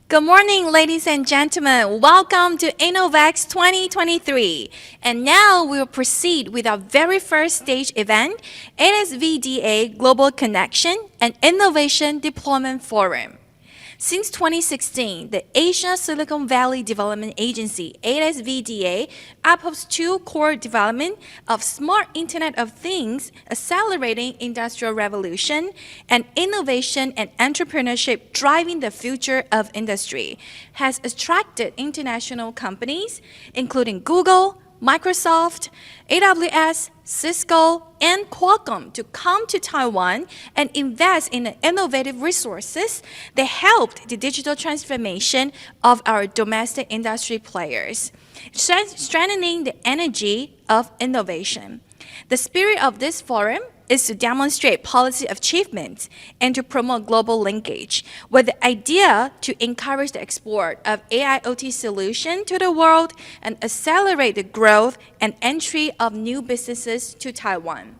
Good morning, ladies and gentlemen. Welcome to InnoVEX 2023. And now we will proceed with our very first stage event, ASVDA Global Connection and Innovation Deployment Forum. Since 2016, the Asia Silicon Valley Development Agency, ASVDA, upholds two core development of smart Internet of Things, accelerating industrial revolution, and innovation and entrepreneurship driving the future of industry, has attracted international companies, including Google, Microsoft, AWS, Cisco, and Qualcomm to come to Taiwan and invest in the innovative resources that helped the digital transformation of our domestic industry players, strengthening the energy of innovation. The spirit of this forum is to demonstrate policy achievements and to promote global linkage, with the idea to encourage the export of AIoT solutions to the world and accelerate the growth and entry of new businesses to Taiwan.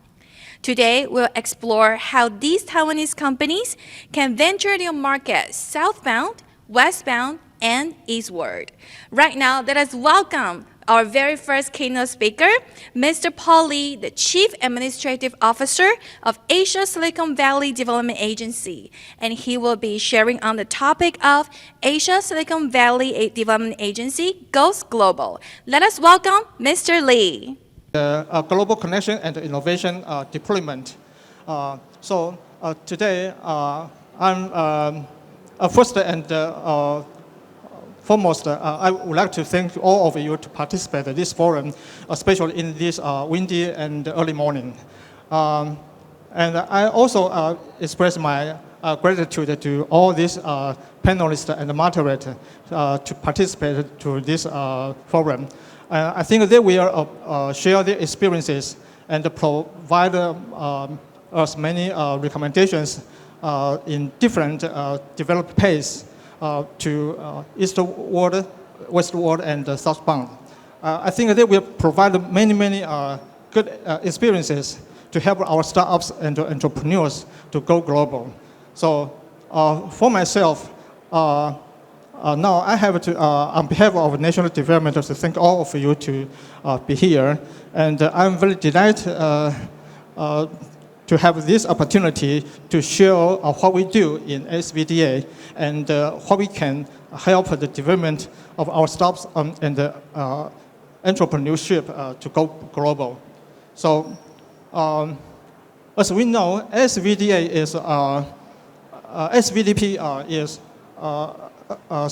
Today, we'll explore how these Taiwanese companies can venture their market southbound, westbound, and eastward. Right now, let us welcome our very first keynote speaker, Mr. Paul Lee, the Chief Administrative Officer of Asia Silicon Valley Development Agency. And he will be sharing on the topic of Asia Silicon Valley Development Agency Goes Global. Let us welcome Mr. Lee. Global connection and innovation deployment. Today, I'm first and foremost, I would like to thank all of you to participate in this forum, especially in this windy and early morning. And I also express my gratitude to all these panelists and moderators to participate to this forum. I think they will share their experiences and provide us many recommendations in different developed pace to eastward, westward, and southbound. I think they will provide many good experiences to help our startups and entrepreneurs to go global. So for myself, now I have to, on behalf of National Development, to thank all of you to be here. And I'm very delighted to have this opportunity to share what we do in ASVDA and how we can help the development of our startups and entrepreneurship to go global. So, as we know, ASVDA is SVDP is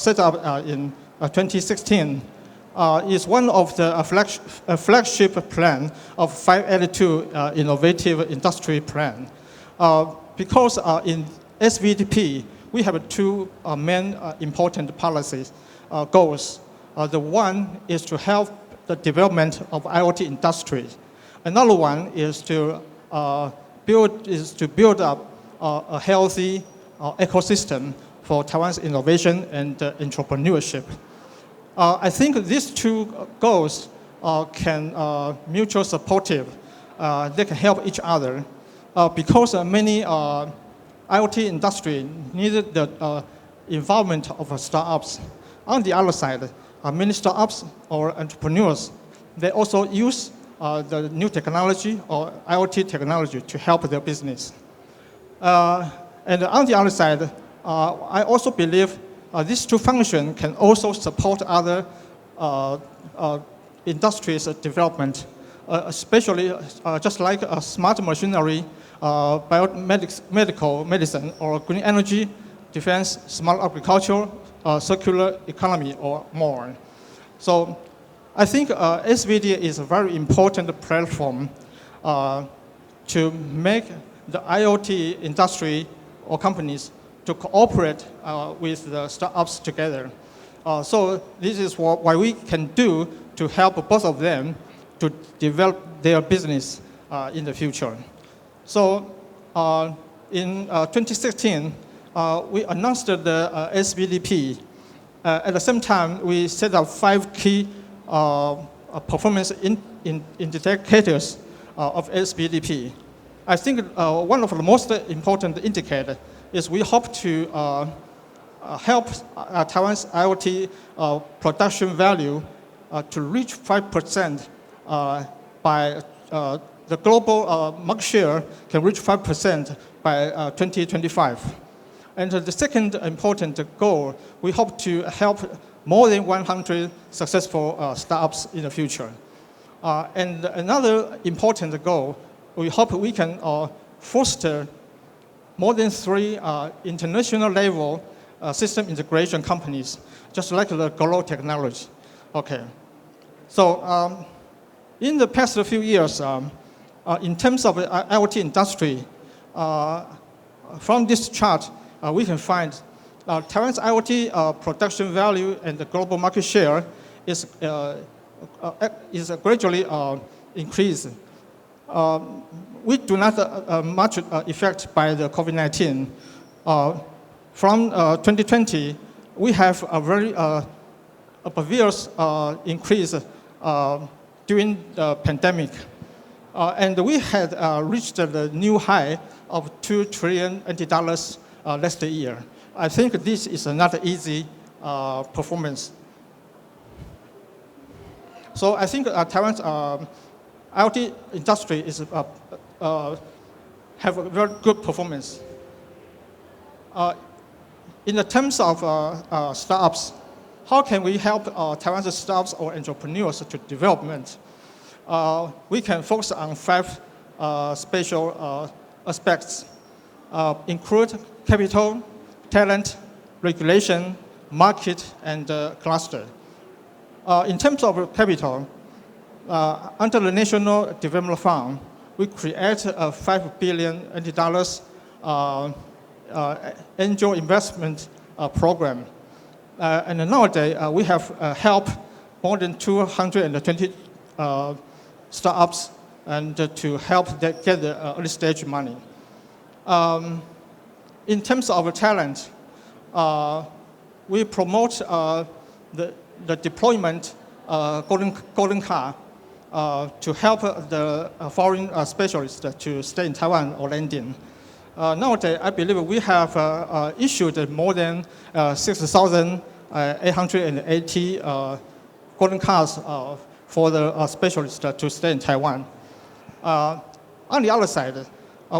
set up in 2016. Is one of the flagship plan of 582 innovative industry plan. Because in SVDP, we have two main important policies goals. The one is to help the development of IoT industry. Another one is to build up a healthy ecosystem for Taiwan's innovation and entrepreneurship. I think these two goals can mutually supportive. They can help each other because many IoT industry needed the involvement of startups. On the other side, many startups or entrepreneurs, they also use the new technology or IoT technology to help their business. And on the other side, I also believe these two functions can also support other industries' development, especially just like smart machinery, medical medicine, or green energy, defense, smart agriculture, circular economy, or more. So I think SVDA is a very important platform to make the IoT industry or companies to cooperate with the startups together. So this is what we can do to help both of them to develop their business in the future. So in 2016, we announced the SVDP. At the same time, we set up 5 key performance indicators of SVDP. I think one of the most important indicators is we hope to help Taiwan's IoT production value to reach 5% by the global market share can reach 5% by 2025. And the second important goal, we hope to help more than 100 successful startups in the future. And another important goal, we hope we can foster more than 3 international level system integration companies, just like the Global Technology. Okay. So in the past few years, in terms of the IoT industry, from this chart, we can find Taiwan's IoT production value and the global market share is gradually increasing. We do not much affected by the COVID-19. From 2020, we have a very obvious increase during the pandemic. And we had reached the new high of $2 trillion last year. I think this is not an easy performance. So I think Taiwan's IoT industry is have a very good performance. In the terms of startups, how can we help Taiwan's startups or entrepreneurs to development? We can focus on 5 special aspects, include capital, talent, regulation, market, and cluster. In terms of capital, under the National Development Fund, we create a $5 billion angel investment program. And nowadays, we have helped more than 220 startups and to help them get the early stage money. In terms of talent, we promote the deployment golden card to help the foreign specialists to stay in Taiwan or landing. Nowadays, I believe we have issued more than 6,880 golden cards for the specialists to stay in Taiwan. On the other side,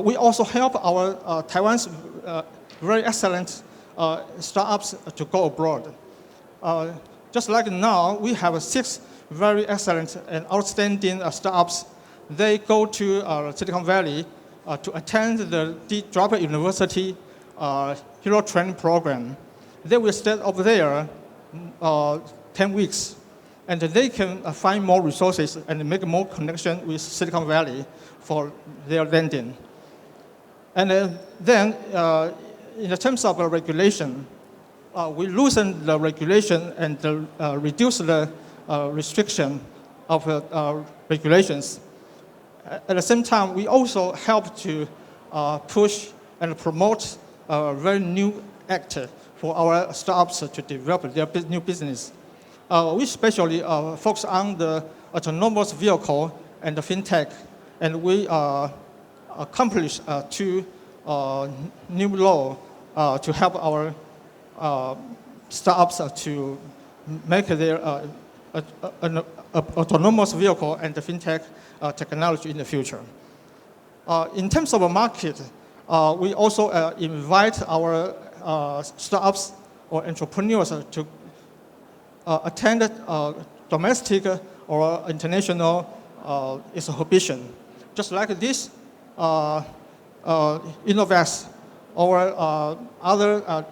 we also help our Taiwan's very excellent startups to go abroad. Just like now, we have 6 very excellent and outstanding startups. They go to Silicon Valley to attend the Draper University Hero Training Program. They will stay over there 10 weeks, and they can find more resources and make more connection with Silicon Valley for their landing. And then, in the terms of regulation, we loosen the regulation and reduce the restriction of regulations. At the same time, we also help to push and promote a very new act for our startups to develop their new business. We especially focus on the autonomous vehicle and the fintech, and we accomplish 2 new laws to help our startups to make their autonomous vehicle and the fintech technology in the future. In terms of a market, we also invite our startups or entrepreneurs to attend domestic or international exhibition. Just like this, InnoVEX or other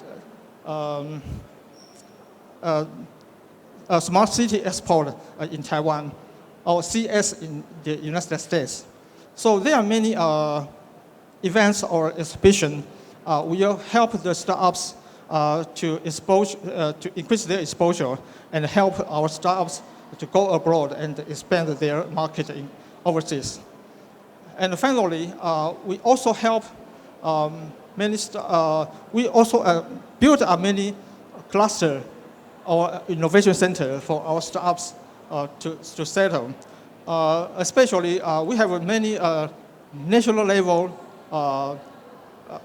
Smart City Export in Taiwan, or CS in the United States. So there are many events or exhibitions. We will help the startups to increase their exposure and help our startups to go abroad and expand their market overseas. And finally, we also help we also build many cluster or innovation center for our startups to settle. Especially, we have many national level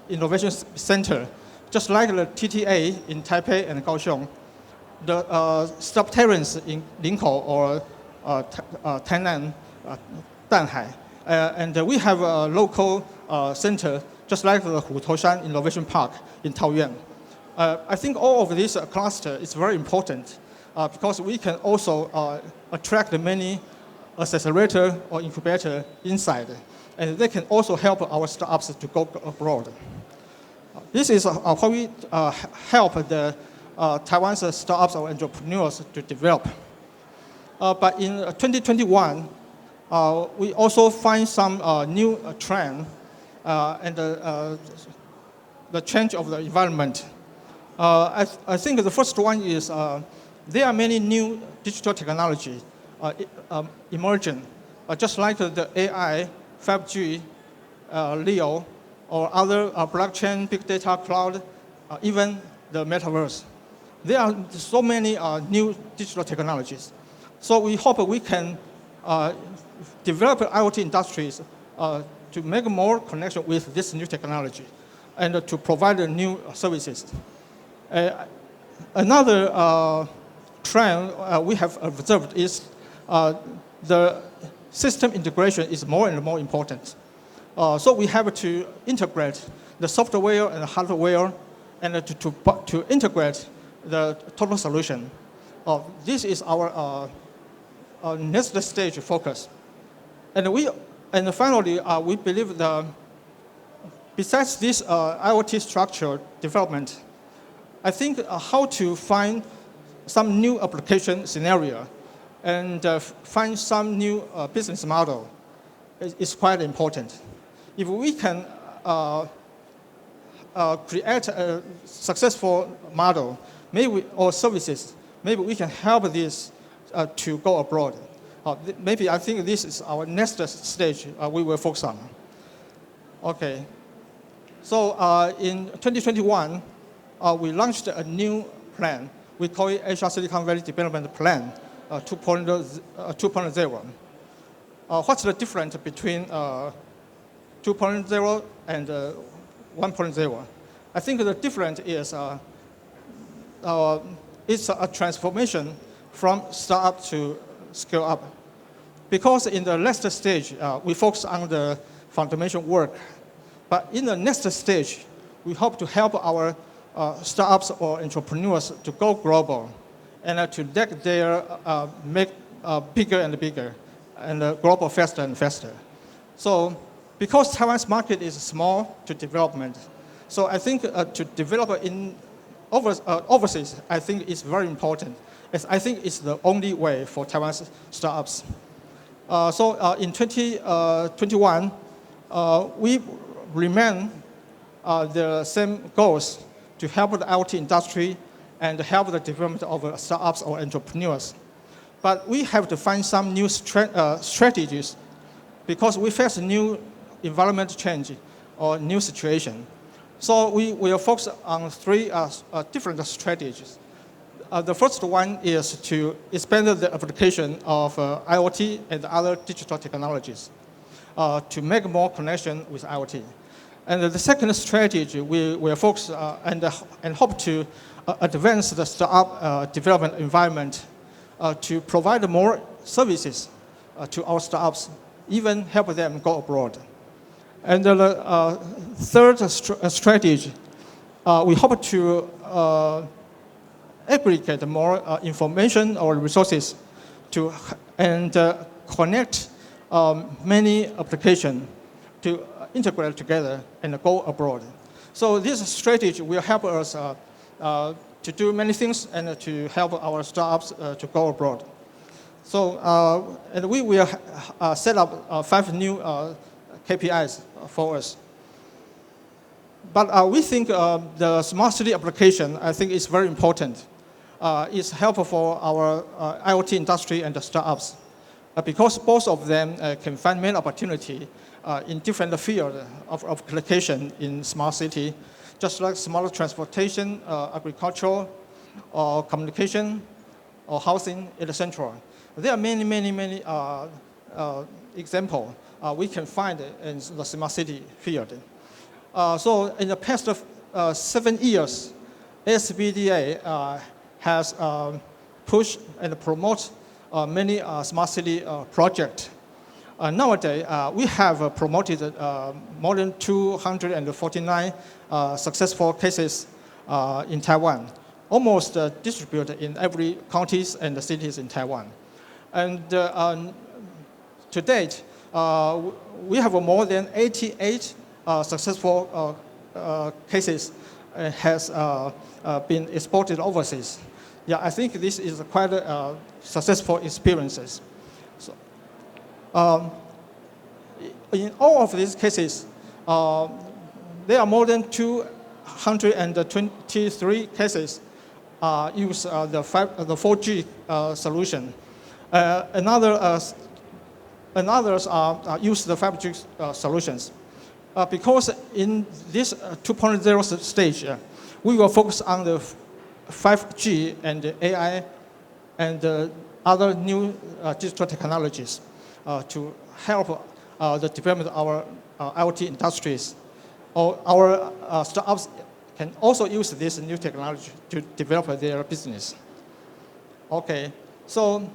innovation center just like the TTA in Taipei and Kaohsiung, the subterraneans in Linkou or Tainan, Danhai. And we have a local center, just like the Hutoshan Innovation Park in Taoyuan. I think all of this cluster is very important because we can also attract many accelerator or incubator inside, and they can also help our startups to go abroad. This is how we help the Taiwan's startups or entrepreneurs to develop. But in 2021, we also find some new trend and the change of the environment. I think the first one is there are many new digital technology emerging, just like the AI, 5G, LEO, or other blockchain, big data, cloud, even the metaverse. There are so many new digital technologies. So we hope we can develop IoT industries to make more connection with this new technology and to provide new services. Another trend we have observed is the system integration is more and more important. So we have to integrate the software and the hardware and to integrate the total solution. This is our next stage focus. And finally, we believe that besides this IoT structure development, I think how to find some new application scenario and find some new business model is quite important. If we can create a successful model, maybe or services, maybe we can help this to go abroad. Maybe I think this is our next stage we will focus on. Okay. So in 2021, we launched a new plan. We call it Asia Silicon Valley Development Plan 2.0. What's the difference between 2.0 and 1.0? I think the difference is it's a transformation from startup to scale up. Because in the last stage, we focus on the foundation work. But in the next stage, we hope to help our startups or entrepreneurs to go global and to let their make bigger and bigger and global faster and faster. So because Taiwan's market is small to development, so I think to develop in overseas, I think is very important. I think it's the only way for Taiwan's startups. So in 2021, we remain the same goals to help the IoT industry and help the development of startups or entrepreneurs. But we have to find some new strategies because we face a new environment change or new situation. So we will focus on three different strategies. The first one is to expand the application of IoT and other digital technologies to make more connection with IoT. And the second strategy, we will focus and hope to advance the startup development environment to provide more services to our startups, even help them go abroad. And the third strategy, we hope to aggregate more information or resources to and connect many applications to integrate together and go abroad. So this strategy will help us to do many things and to help our startups to go abroad. So and we will set up 5 new KPIs for us. But we think the smart city application, I think, is very important. It's helpful for our IoT industry and the startups because both of them can find many opportunity in different fields of application in smart city, just like smart transportation, agriculture, or communication, or housing, etc. There are many examples we can find in the smart city field. So in the past 7 years, ASVDA has pushed and promoted many smart city projects. Nowadays, we have promoted more than 249 successful cases in Taiwan, almost distributed in every counties and the cities in Taiwan. And to date, we have more than 88 successful cases has been exported overseas. Yeah, I think this is quite successful experiences. So, in all of these cases, there are more than 223 cases use the 4G solution. Others use the 5G solutions. Because in this 2.0 stage, we will focus on the 5G and the AI and other new digital technologies to help the development of our IoT industries. Our startups can also use this new technology to develop their business. Okay, so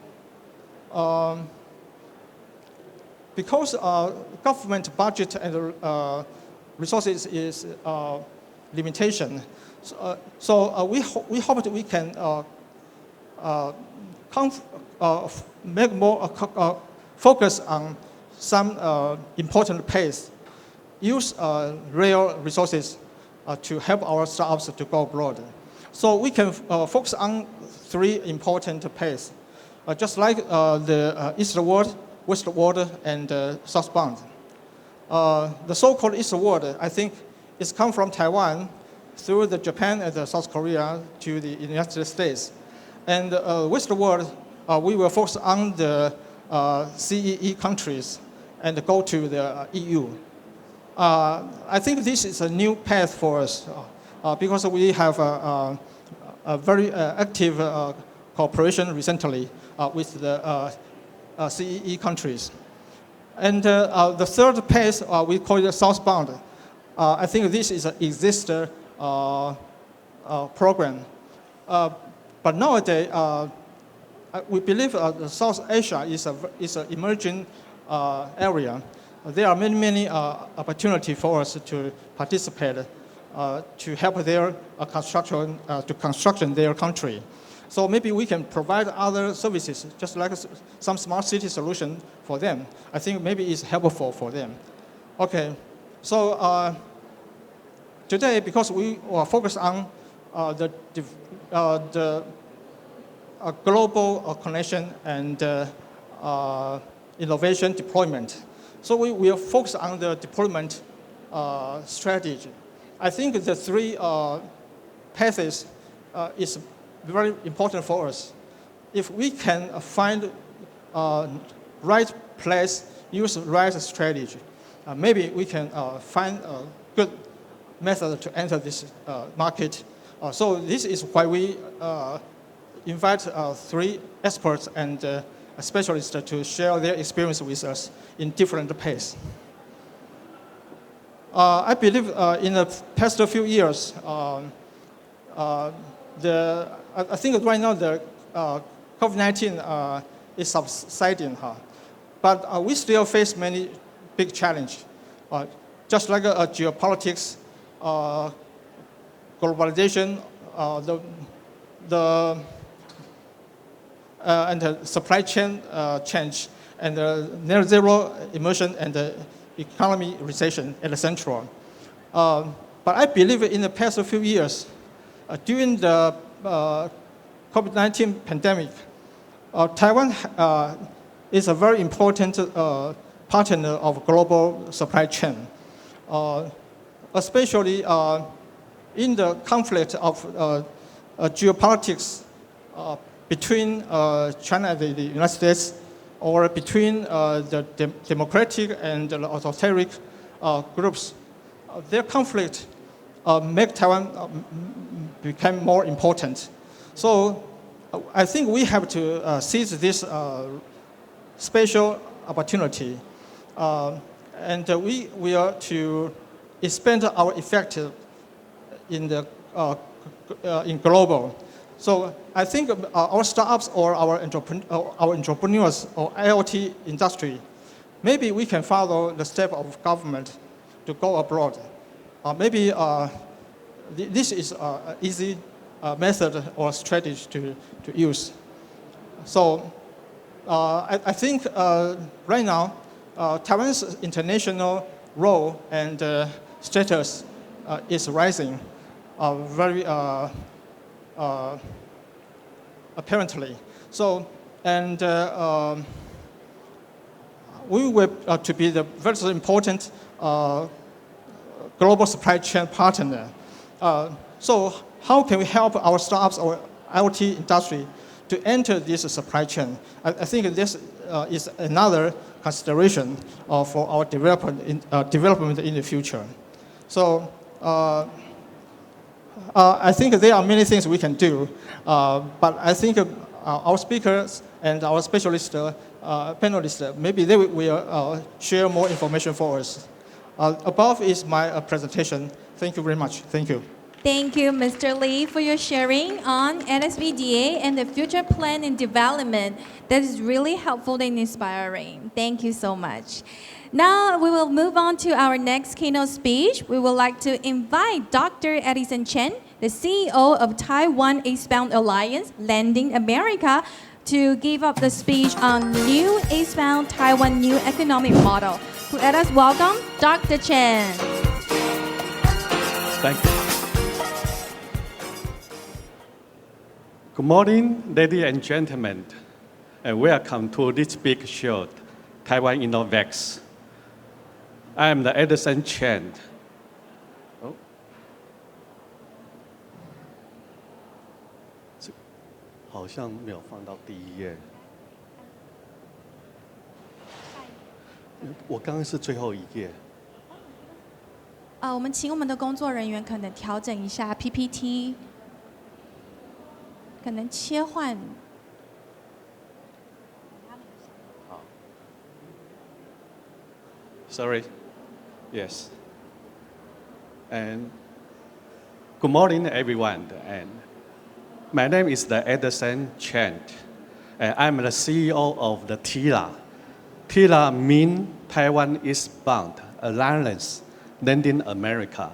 because government budget and resources is limitation, so we hope that we can make more focus on some important pace, use real resources to help our startups to go abroad. So we can focus on 3 important paces, just like the Eastward, Westward, and Southbound. The so-called Eastward, I think, is come from Taiwan through the Japan and the South Korea to the United States. And Westward, we will focus on the CEE countries and go to the EU. I think this is a new path for us because we have a very active cooperation recently with the CEE countries. And the third path, we call it Southbound. I think this is an existing program. But nowadays, we believe South Asia is an emerging area. There are many opportunities for us to participate to help their construction their country. So maybe we can provide other services, just like some smart city solution for them. I think maybe it's helpful for them. Okay, so today, because we are focused on the global connection and innovation deployment, so we will focus on the deployment strategy. I think the 3 paths is very important for us. If we can find right place, use right strategy, maybe we can find a good method to enter this market. So this is why we invite 3 experts and specialists to share their experience with us in different paths. I believe in the past few years, I think right now the COVID-19 is subsiding, but we still face many big challenges, just like geopolitics, globalization, and the supply chain change, and near zero emission and the economy recession at the central. But I believe in the past few years, during the COVID-19 pandemic, Taiwan is a very important partner of global supply chain, especially in the conflict of geopolitics between China and the United States, or between the democratic and the authoritarian groups. Their conflict make Taiwan become more important. So I think we have to seize this special opportunity, and we are to expand our effect in the in global. So I think our startups or our entrepreneurs or IoT industry, maybe we can follow the step of government to go abroad. Maybe this is an easy method or strategy to use. So I think right now, Taiwan's international role and status is rising very apparently. So, and we will to be the very important global supply chain partner. So how can we help our startups or IoT industry to enter this supply chain? I think this is another consideration for our development in the future. So I think there are many things we can do, but I think our speakers and our specialist panelists, maybe they will share more information for us. Above is my presentation. Thank you very much. Thank you. Thank you, Mr. Lee, for your sharing on ASVDA and the future plan and development. That is really helpful and inspiring. Thank you so much. Now we will move on to our next keynote speech. We would like to invite Dr. Edison Chen, the CEO of Taiwan Eastbound Alliance, Landing America, to give up the speech on new Eastbound Taiwan new economic model. Let us welcome Dr. Chen. Thank you. Good morning, ladies and gentlemen, and welcome to this big show, Taiwan InnoVEX. I am the Edison Chen. Oh. 好像没有放到第一页。我刚刚是最后一页。我们请我们的工作人员可能调整一下 PPT， 可能切换。好。Sorry. Yes. And good morning, everyone. And my name is the Edison Chen. And I'm the CEO of the TILA. TILA means Taiwan Eastbound Alliance, Landing America.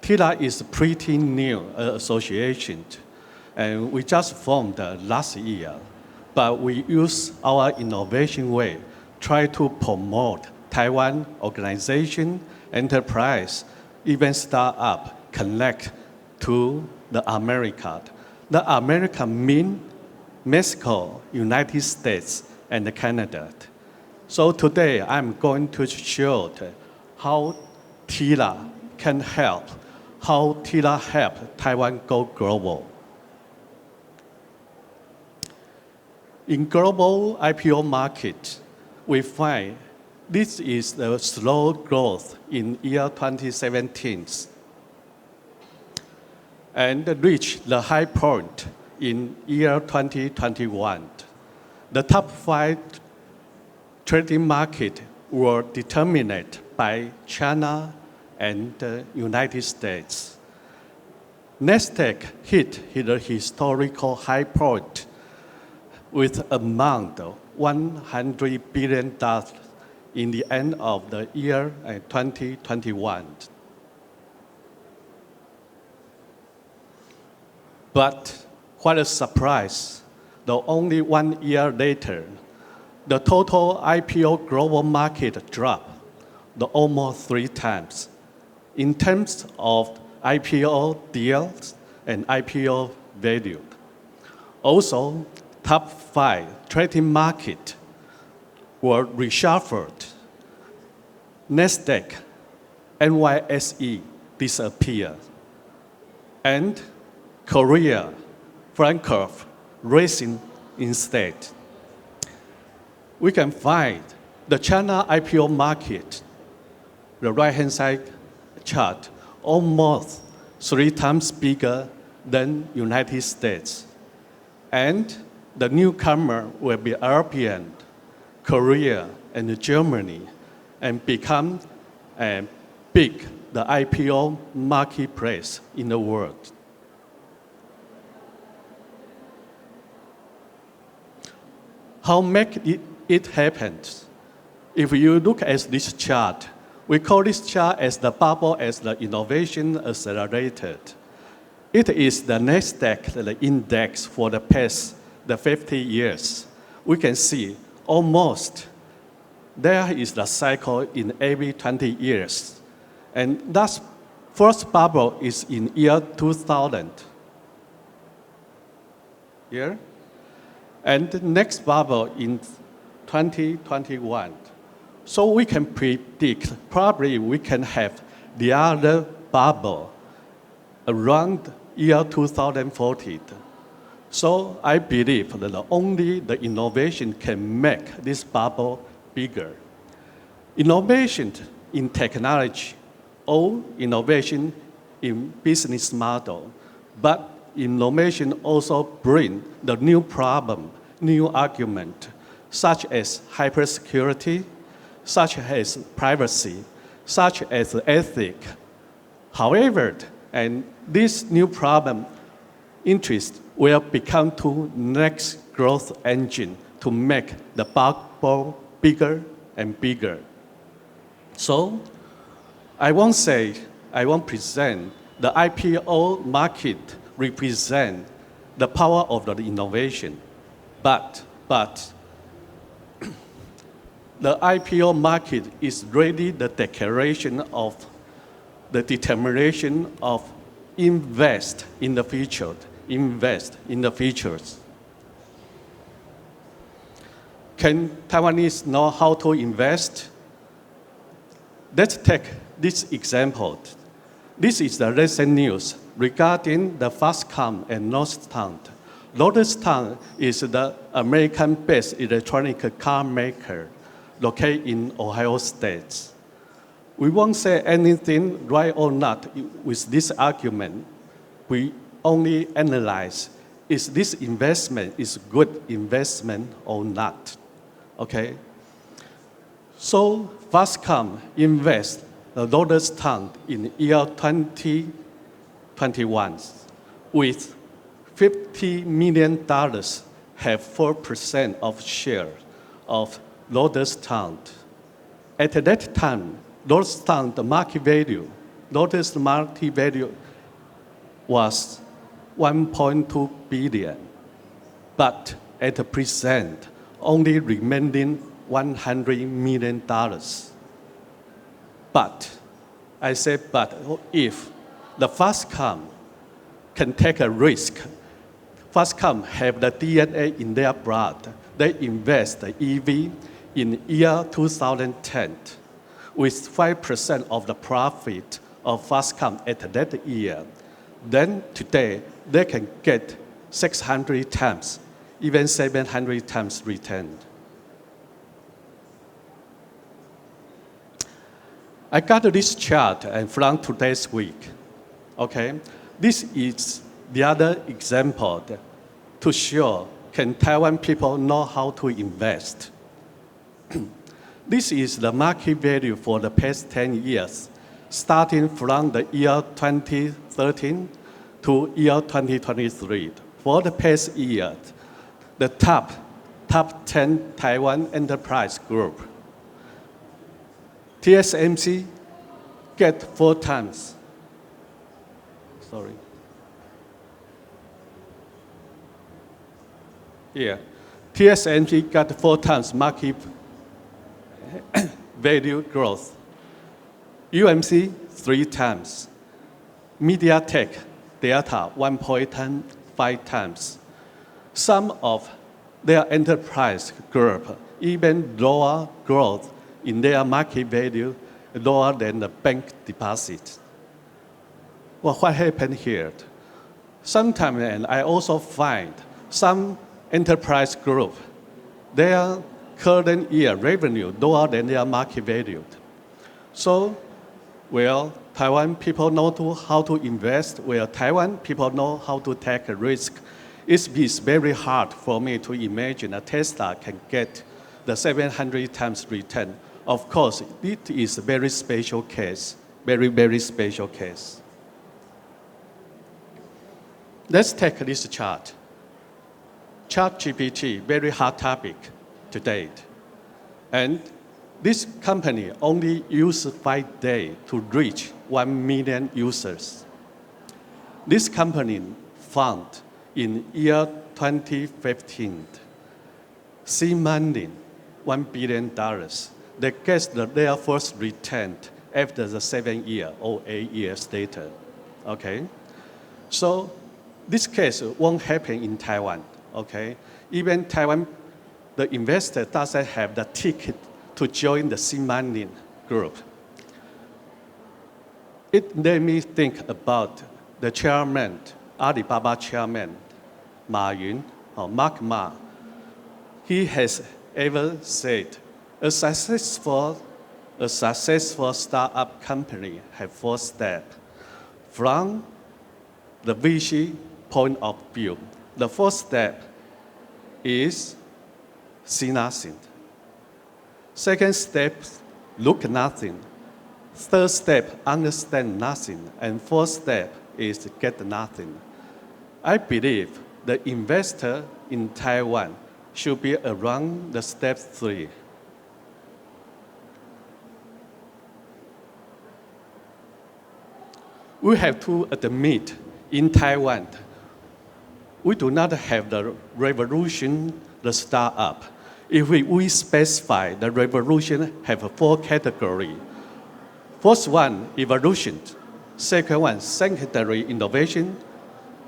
TILA is a pretty new association, and we just formed last year. But we use our innovation way, try to promote Taiwan organization, enterprise, even startup connect to the America. The America means Mexico, United States, and Canada. So today I'm going to show how TILA can help, how TILA help Taiwan go global. In global IPO market, we find this is the slow growth in year 2017 and reach the high point in year 2021. The top 5 trading market were determined by China and the United States. Nasdaq hit the historical high point with amount of $100 billion in the end of the year 2021. But what a surprise, though only 1 year later, the total IPO global market dropped almost 3 times in terms of IPO deals and IPO value. Also, top 5 trading market were reshuffled. Nasdaq, NYSE disappeared, and Korea, Frankfurt, racing instead. We can find the China IPO market, the right-hand side chart, almost 3 times bigger than United States. And the newcomer will be European, Korea, and Germany, and become big the IPO marketplace in the world. How make it happen? If you look at this chart, we call this chart as the bubble as the innovation accelerated. It is the Nasdaq, the index for the past 50 years. We can see almost there is the cycle in every 20 years. And that first bubble is in year 2000. Here. And the next bubble in 2021. So we can predict, probably we can have the other bubble around year 2040. So I believe that only the innovation can make this bubble bigger. Innovation in technology or innovation in business model, but innovation also bring the new problem, new argument, such as hypersecurity, such as privacy, such as ethics. However, and this new problem interest will become to next growth engine to make the bubble bigger and bigger. So I won't present the IPO market represent the power of the innovation, but the IPO market is really the declaration of the determination of invest in the future, invest in the futures. Can Taiwanese know how to invest? Let's take this example. This is the recent news regarding the Foxconn and Northtown. Northtown is the American-based electronic car maker located in Ohio State. We won't say anything right or not with this argument. We only analyze, is this investment is good investment or not? Okay? So Foxconn invests the Northtown in year 2021 with $50 million, have 4% of share of Northtown. At that time, Northtown, the market value, Northtown market value was 1.2 billion, but at the present, only remaining $100 million. But, I say but, if the Foxconn can take a risk, Foxconn have the DNA in their blood, they invest the EV in year 2010 with 5% of the profit of Foxconn at that year. Then today, they can get 600 times, even 700 times return. I got this chart from today's week. Okay, this is the other example to show can Taiwan people know how to invest. This is the market value for the past 10 years, starting from the year 2013 to year 2023. For the past year, the top 10 Taiwan enterprise group, TSMC get 4 times. Sorry. Here, TSMC got 4 times market value growth. UMC 3 times. MediaTek, Delta 1.5 times. Some of their enterprise group even lower growth in their market value, lower than the bank deposit. Well, what happened here? Sometimes, and I also find some enterprise group, their current year revenue lower than their market value. So, well, Taiwan people know how to invest, where Taiwan people know how to take a risk. It's very hard for me to imagine a Tesla can get the 700 times return. Of course, it is a very special case. very, very special case. Let's take this chart. ChatGPT, very hot topic to date. And this company only used 5 days to reach 1 million users. This company founded in year 2015, seed money, $1 billion. They get their first return after the 7 years or 8 years later, okay? So this case won't happen in Taiwan, okay? Even Taiwan, the investor doesn't have the ticket to join the seed money group. It made me think about the chairman, Alibaba chairman, Ma Yun, or Mark Ma. He has ever said, a successful startup company has 4 steps. From the VC point of view, the first step is see nothing. Second step, look nothing. Third step, understand nothing. And fourth step is get nothing. I believe the investor in Taiwan should be around the step 3. We have to admit in Taiwan, we do not have the revolution, the startup. If we specify the revolution have 4 categories. First one, evolution. Second one, secondary innovation.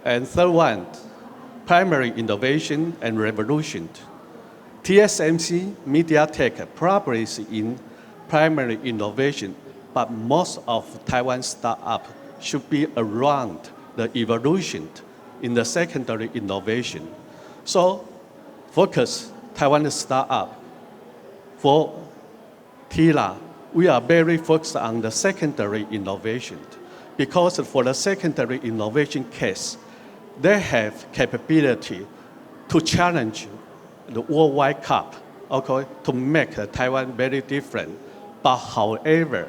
And third one, primary innovation and revolution. TSMC, MediaTek probably is in primary innovation, but most of Taiwan startup should be around the evolution in the secondary innovation. So focus Taiwan startup. For TILA, we are very focused on the secondary innovation because for the secondary innovation case, they have capability to challenge the worldwide cup, okay, to make Taiwan very different. But however,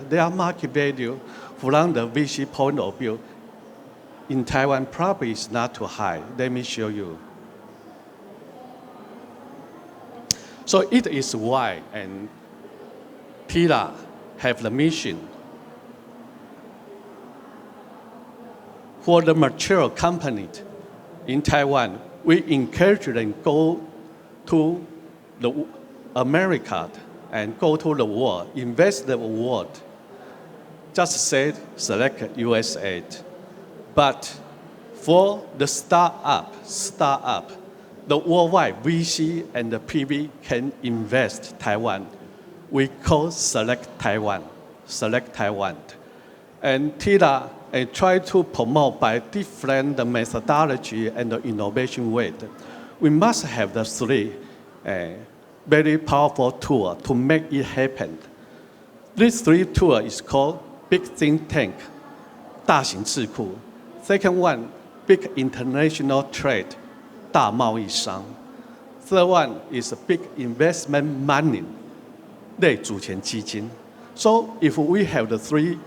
their market value from the VC point of view in Taiwan probably is not too high. Let me show you. So it is why and TILA have the mission for the mature company in Taiwan. We encourage them go to the America and go to the world, invest the world. Just say select USA. But for the startup, the worldwide VC and the PV can invest Taiwan. We call select Taiwan. And TILA try to promote by different methodology and the innovation way. We must have the 3 very powerful tools to make it happen. These 3 tools is called Big Think Tank, 大型智库. Second one, Big International Trade, 大贸易商. Third one is Big Investment Money, 类主权基金. So if we have the 3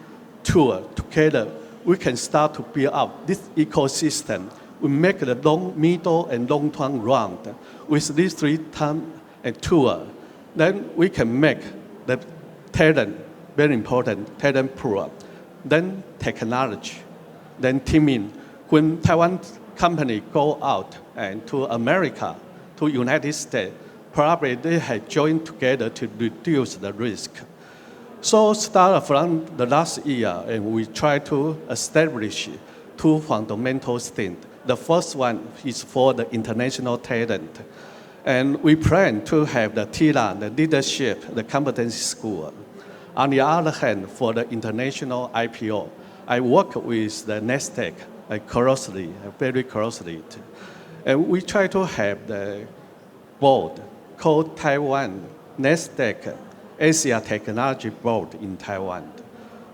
tools together, we can start to build up this ecosystem. We make the long, middle, and long-term round. With these 3 tools, then we can make the talent, very important, talent pool. Then technology, then teaming. When Taiwan company go out and to America, to United States, probably they have joined together to reduce the risk. So start from the last year, and we try to establish 2 fundamental things. The first one is for the international talent. And we plan to have the TILA, the leadership, the competency school. On the other hand, for the international IPO, I work with the NASDAQ closely, very closely. And we try to have the board called Taiwan NASDAQ Asia Technology Board in Taiwan.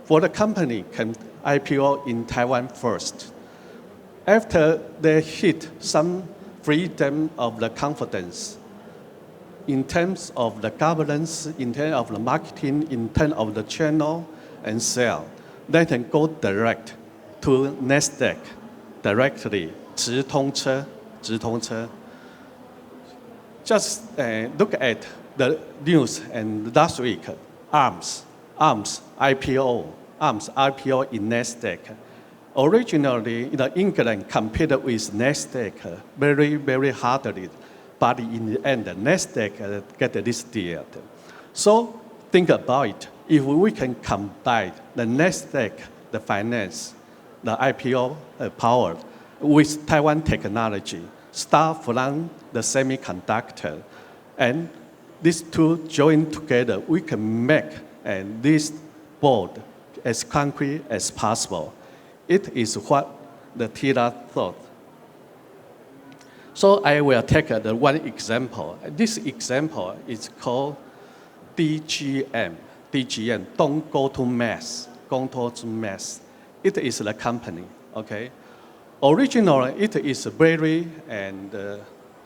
For the company can IPO in Taiwan first. After they hit some freedom of the confidence in terms of the governance, in terms of the marketing, in terms of the channel, and sell, they can go direct to NASDAQ directly, 直通车. Just look at the news and last week, ARMS IPO in NASDAQ. Originally, England competed with NASDAQ very, very hardly, but in the end, NASDAQ get this deal. So think about it. If we can combine the NASDAQ, the finance, the IPO power with Taiwan technology, start from the semiconductor, and these two join together, we can make this board as concrete as possible. It is what the TILA thought. So I will take the one example. This example is called DGM. DGM, don't go to mass. It is the company, okay? Originally, it is a very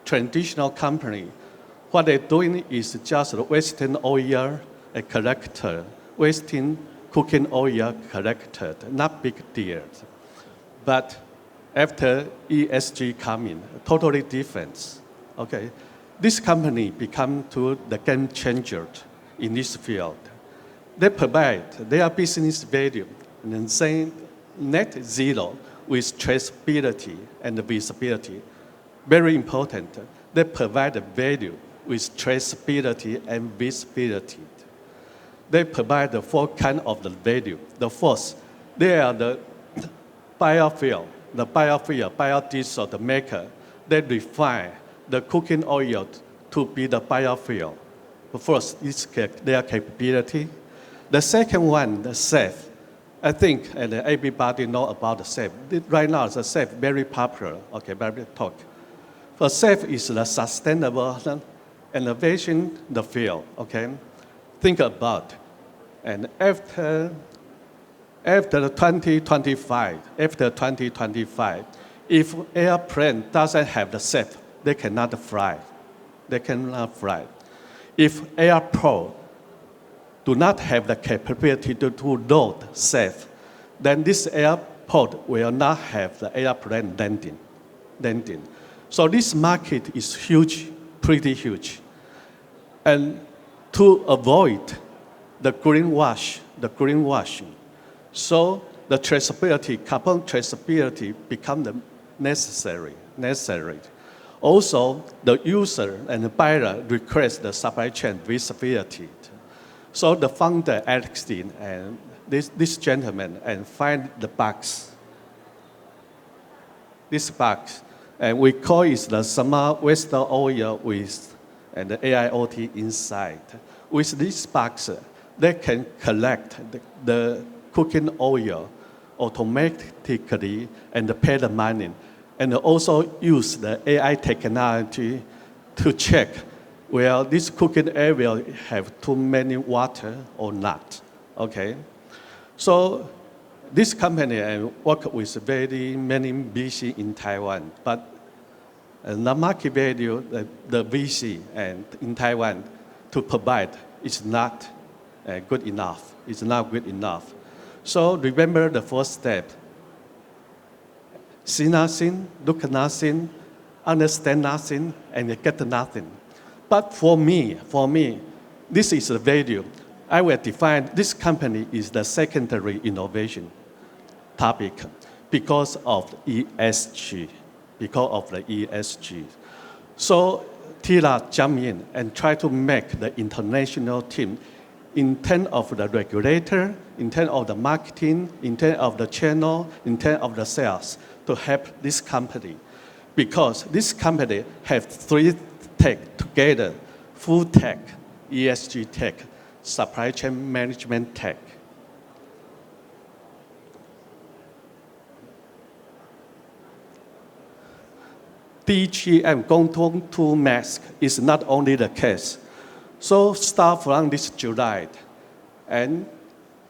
traditional company. What they're doing is just Western oil collector, Western cooking oil collector, not big deal. But after ESG coming, totally different. Okay, this company become to the game changer in this field. They provide their business value and saying net zero with traceability and visibility. Very important. They provide value with traceability and visibility. They provide the four kinds of the value. The first, they are the biofuel, biodiesel, the maker. They refine the cooking oil to be the biofuel. First, it's their capability. The second one, the safe. I think everybody know about the safe. Right now, the safe very popular. Okay, very talk. For safe is the sustainable innovation, the field. Okay, think about, and after 2025, if airplane doesn't have the safe, they cannot fly. If airport do not have the capability to load safe, then this airport will not have the airplane landing. So this market is huge, pretty huge. And to avoid the greenwashing, so the traceability, carbon traceability become necessary. Also, the user and the buyer request the supply chain visibility. So the founder, Edison, and this gentleman, and find the box. This box, and we call it the smart Western oil with and the AIoT inside. With this box, they can collect the cooking oil automatically and pay the money, and also use the AI technology to check whether this cooking area have too many water or not. Okay, so this company work with very many VC in Taiwan, but the market value, the VC and in Taiwan to provide is not good enough. It's not good enough. So remember the first step. See nothing, look nothing, understand nothing, and get nothing. But for me, this is the value. I will define this company is the secondary innovation topic because of ESG. So TILA jumped in and tried to make the international team in terms of the regulator, in terms of the marketing, in terms of the channel, in terms of the sales to help this company. Because this company have three tech together: food tech, ESG tech, supply chain management tech. DGM going to mask is not only the case. So start from this July, and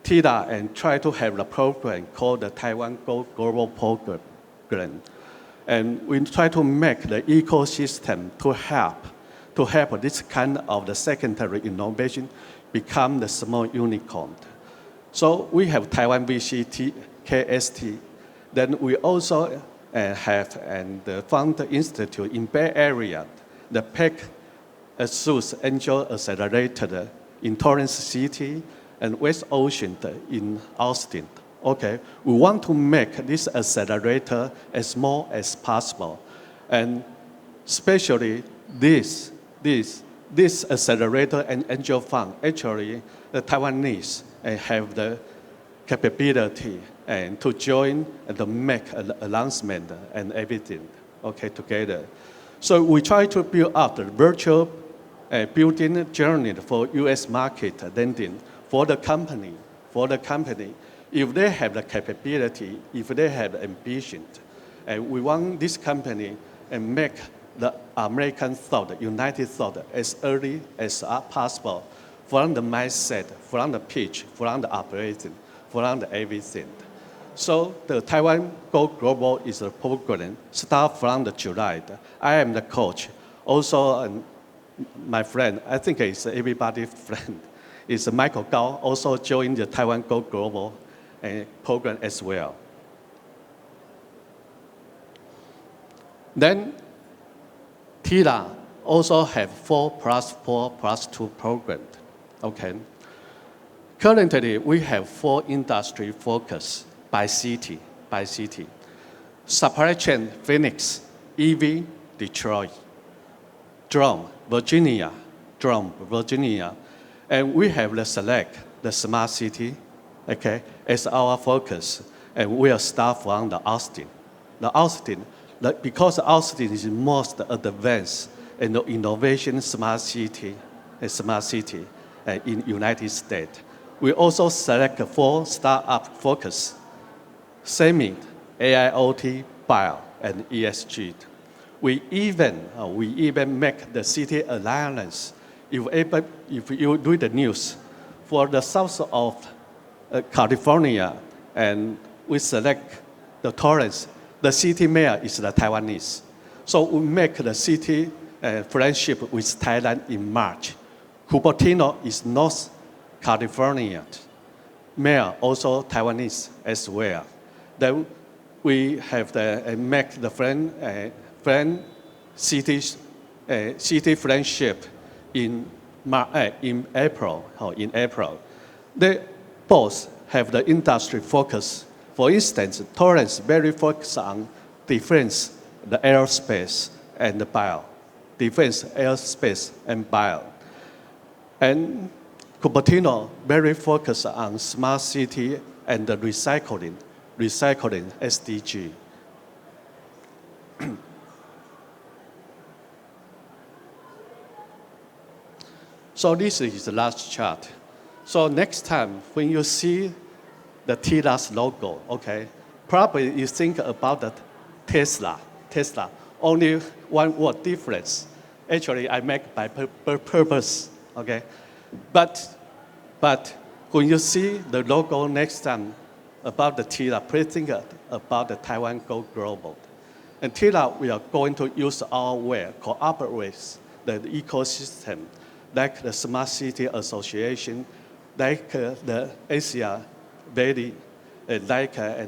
TILA and try to have a program called the Taiwan Global Program. And we try to make the ecosystem to help this kind of the secondary innovation become the small unicorn. So we have Taiwan VCT, KST. Then we also have the Fund Institute in Bay Area, the PEC ASUS Angel Accelerator in Torrance City and West Ocean in Austin. Okay, we want to make this accelerator as small as possible, and especially this accelerator and angel fund. Actually, the Taiwanese have the capability and to join and to make an announcement and everything. Okay, together. So we try to build up the virtual building journey for U.S. market lending for the company. If they have the capability, if they have the ambition, we want this company and make the American thought, the United thought, as early as possible, from the mindset, from the pitch, from the operation, from the everything. So the Taiwan Go Global is a program start from the July. I am the coach. Also, my friend, I think it's everybody's friend, is Michael Gao, also joined the Taiwan Go Global program as well. Then TILA also have 4+4+2 program. Okay. Currently, we have 4 industry focus by city. Supply chain, Phoenix, EV, Detroit, Drone, Virginia, and we have the select, the smart city, okay, as our focus, and we'll start from the Austin. Because Austin is most advanced in the innovation smart city in United States. We also select 4 startup focus: semi, AIoT, bio, and ESG. We even make the city alliance. If you do the news for the south of California, and we select the Torrance, the city mayor is the Taiwanese. So we make the city friendship with Thailand in March. Cupertino is North California. Mayor also Taiwanese as well. Then we have make the friend city friendship in April. They both have the industry focus. For instance, Torrance very focused on defense, the aerospace, and the bio. Defense, aerospace, and bio. And Cupertino very focused on smart city and the recycling SDG. So this is the last chart. So next time when you see the TILA's logo, okay, probably you think about the Tesla. Only one word difference. Actually, I make by purpose, okay? But when you see the logo next time about the TILA, please think about the Taiwan Go Global. And TILA, we are going to use our way, cooperate with the ecosystem, like the Smart City Association, like the Asia Valley, and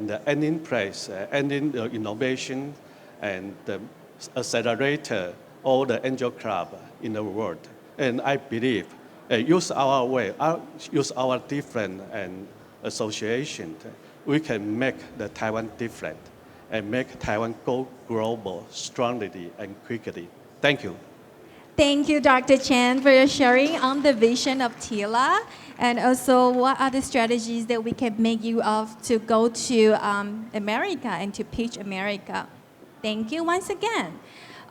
the ending place, ending innovation, and the accelerator, all the angel club in the world. And I believe, use our way, use our different association, we can make the Taiwan different and make Taiwan go global strongly and quickly. Thank you. Thank you, Dr. Chen, for your sharing on the vision of TILA, and also what are the strategies that we can make use of to go to America and to pitch America. Thank you once again.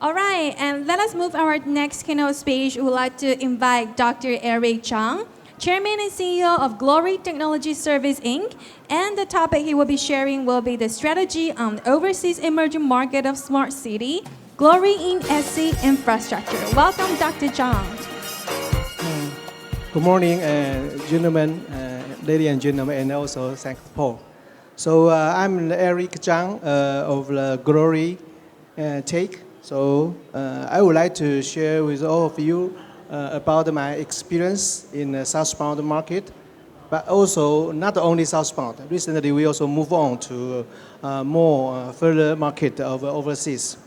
All right, and let us move our next keynote speech. We would like to invite Dr. Eric Chang, Chairman and CEO of Glory Technology Service, Inc., and the topic he will be sharing will be the strategy on overseas emerging market of smart city, Glory in SC infrastructure. Welcome, Dr. Chang. Good morning, gentlemen, ladies and gentlemen, and also thank Paul. So I'm Eric Chang of the Glory Tech. So I would like to share with all of you about my experience in the southbound market but also not only southbound. Recently, we also move on to more further market of overseas.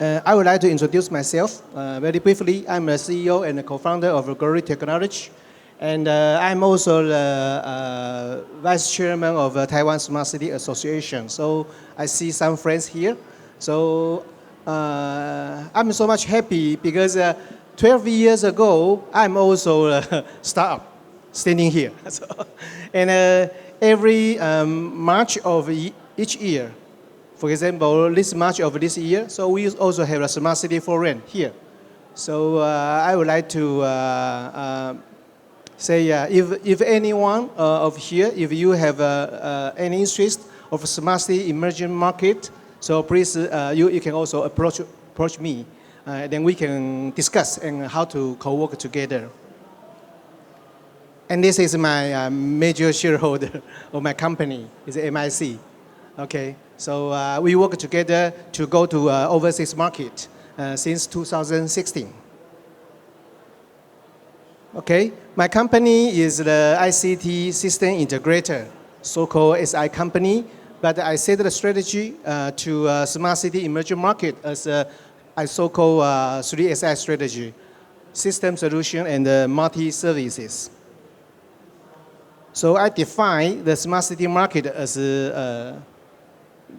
I would like to introduce myself very briefly. I'm a CEO and a co-founder of Glory Technology, and I'm also the vice chairman of Taiwan Smart City Association. So I see some friends here. So I'm so much happy because 12 years ago, I'm also a startup standing here. So, and every March of each year, for example, this March of this year, so we also have a Smart City Forum here. So I would like to say, if anyone of here, if you have any interest of Smart City emerging market, so please, you can also approach me. Then we can discuss and how to co-work together. And this is my major shareholder of my company, is MIC. Okay, so we work together to go to overseas market since 2016. Okay, my company is the ICT system integrator, so-called SI company, but I set the strategy to smart city emerging market as a so-called 3SI strategy, system solution and multi-services. So I define the smart city market as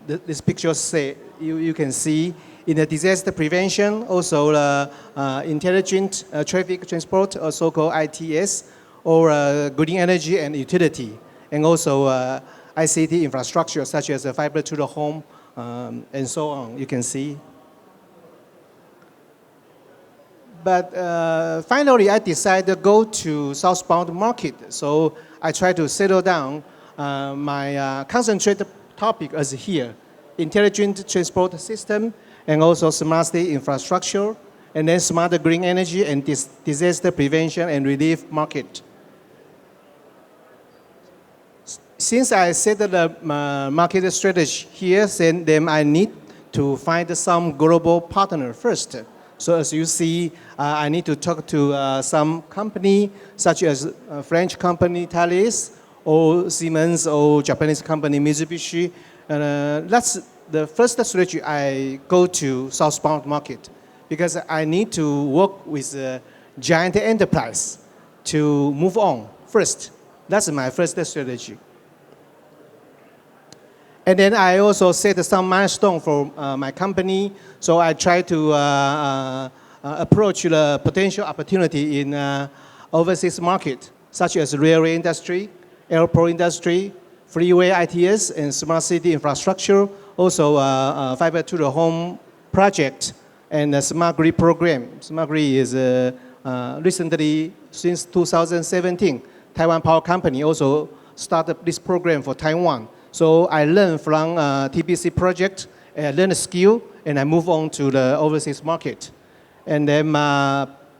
this picture say, you can see in the disaster prevention, also intelligent traffic transport, or so-called ITS, or green energy and utility, and also ICT infrastructure such as fiber to the home, and so on, you can see. But finally, I decided to go to southbound market. So I try to settle down my concentrated topic as here, intelligent transport system, and also smart city infrastructure, and then smart green energy and disaster prevention and relief market. Since I set the market strategy here, then I need to find some global partner first. So as you see, I need to talk to some company, such as French company Thales, or Siemens, or Japanese company Mitsubishi. That's the first strategy I go to southbound market, because I need to work with a giant enterprise to move on first. That's my first strategy. And then I also set some milestone for my company. So I try to approach the potential opportunity in overseas market, such as railway industry, airport industry, freeway ITS, and smart city infrastructure, also fiber to the home project, and the smart grid program. Smart grid is recently, since 2017, Taiwan Power Company also started this program for Taiwan. So I learned from TPC project, I learned a skill, and I move on to the overseas market. And then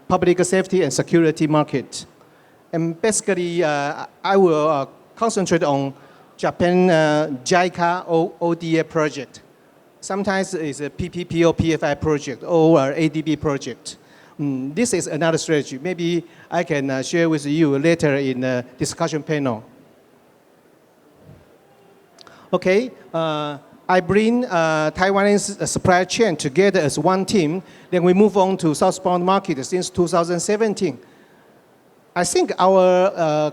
public safety and security market. And basically, I will concentrate on Japan JICA ODA project. Sometimes it's a PPP or PFI project or ADB project. This is another strategy. Maybe I can share with you later in the discussion panel. Okay, I bring Taiwanese supply chain together as one team. Then we move on to southbound market since 2017. I think our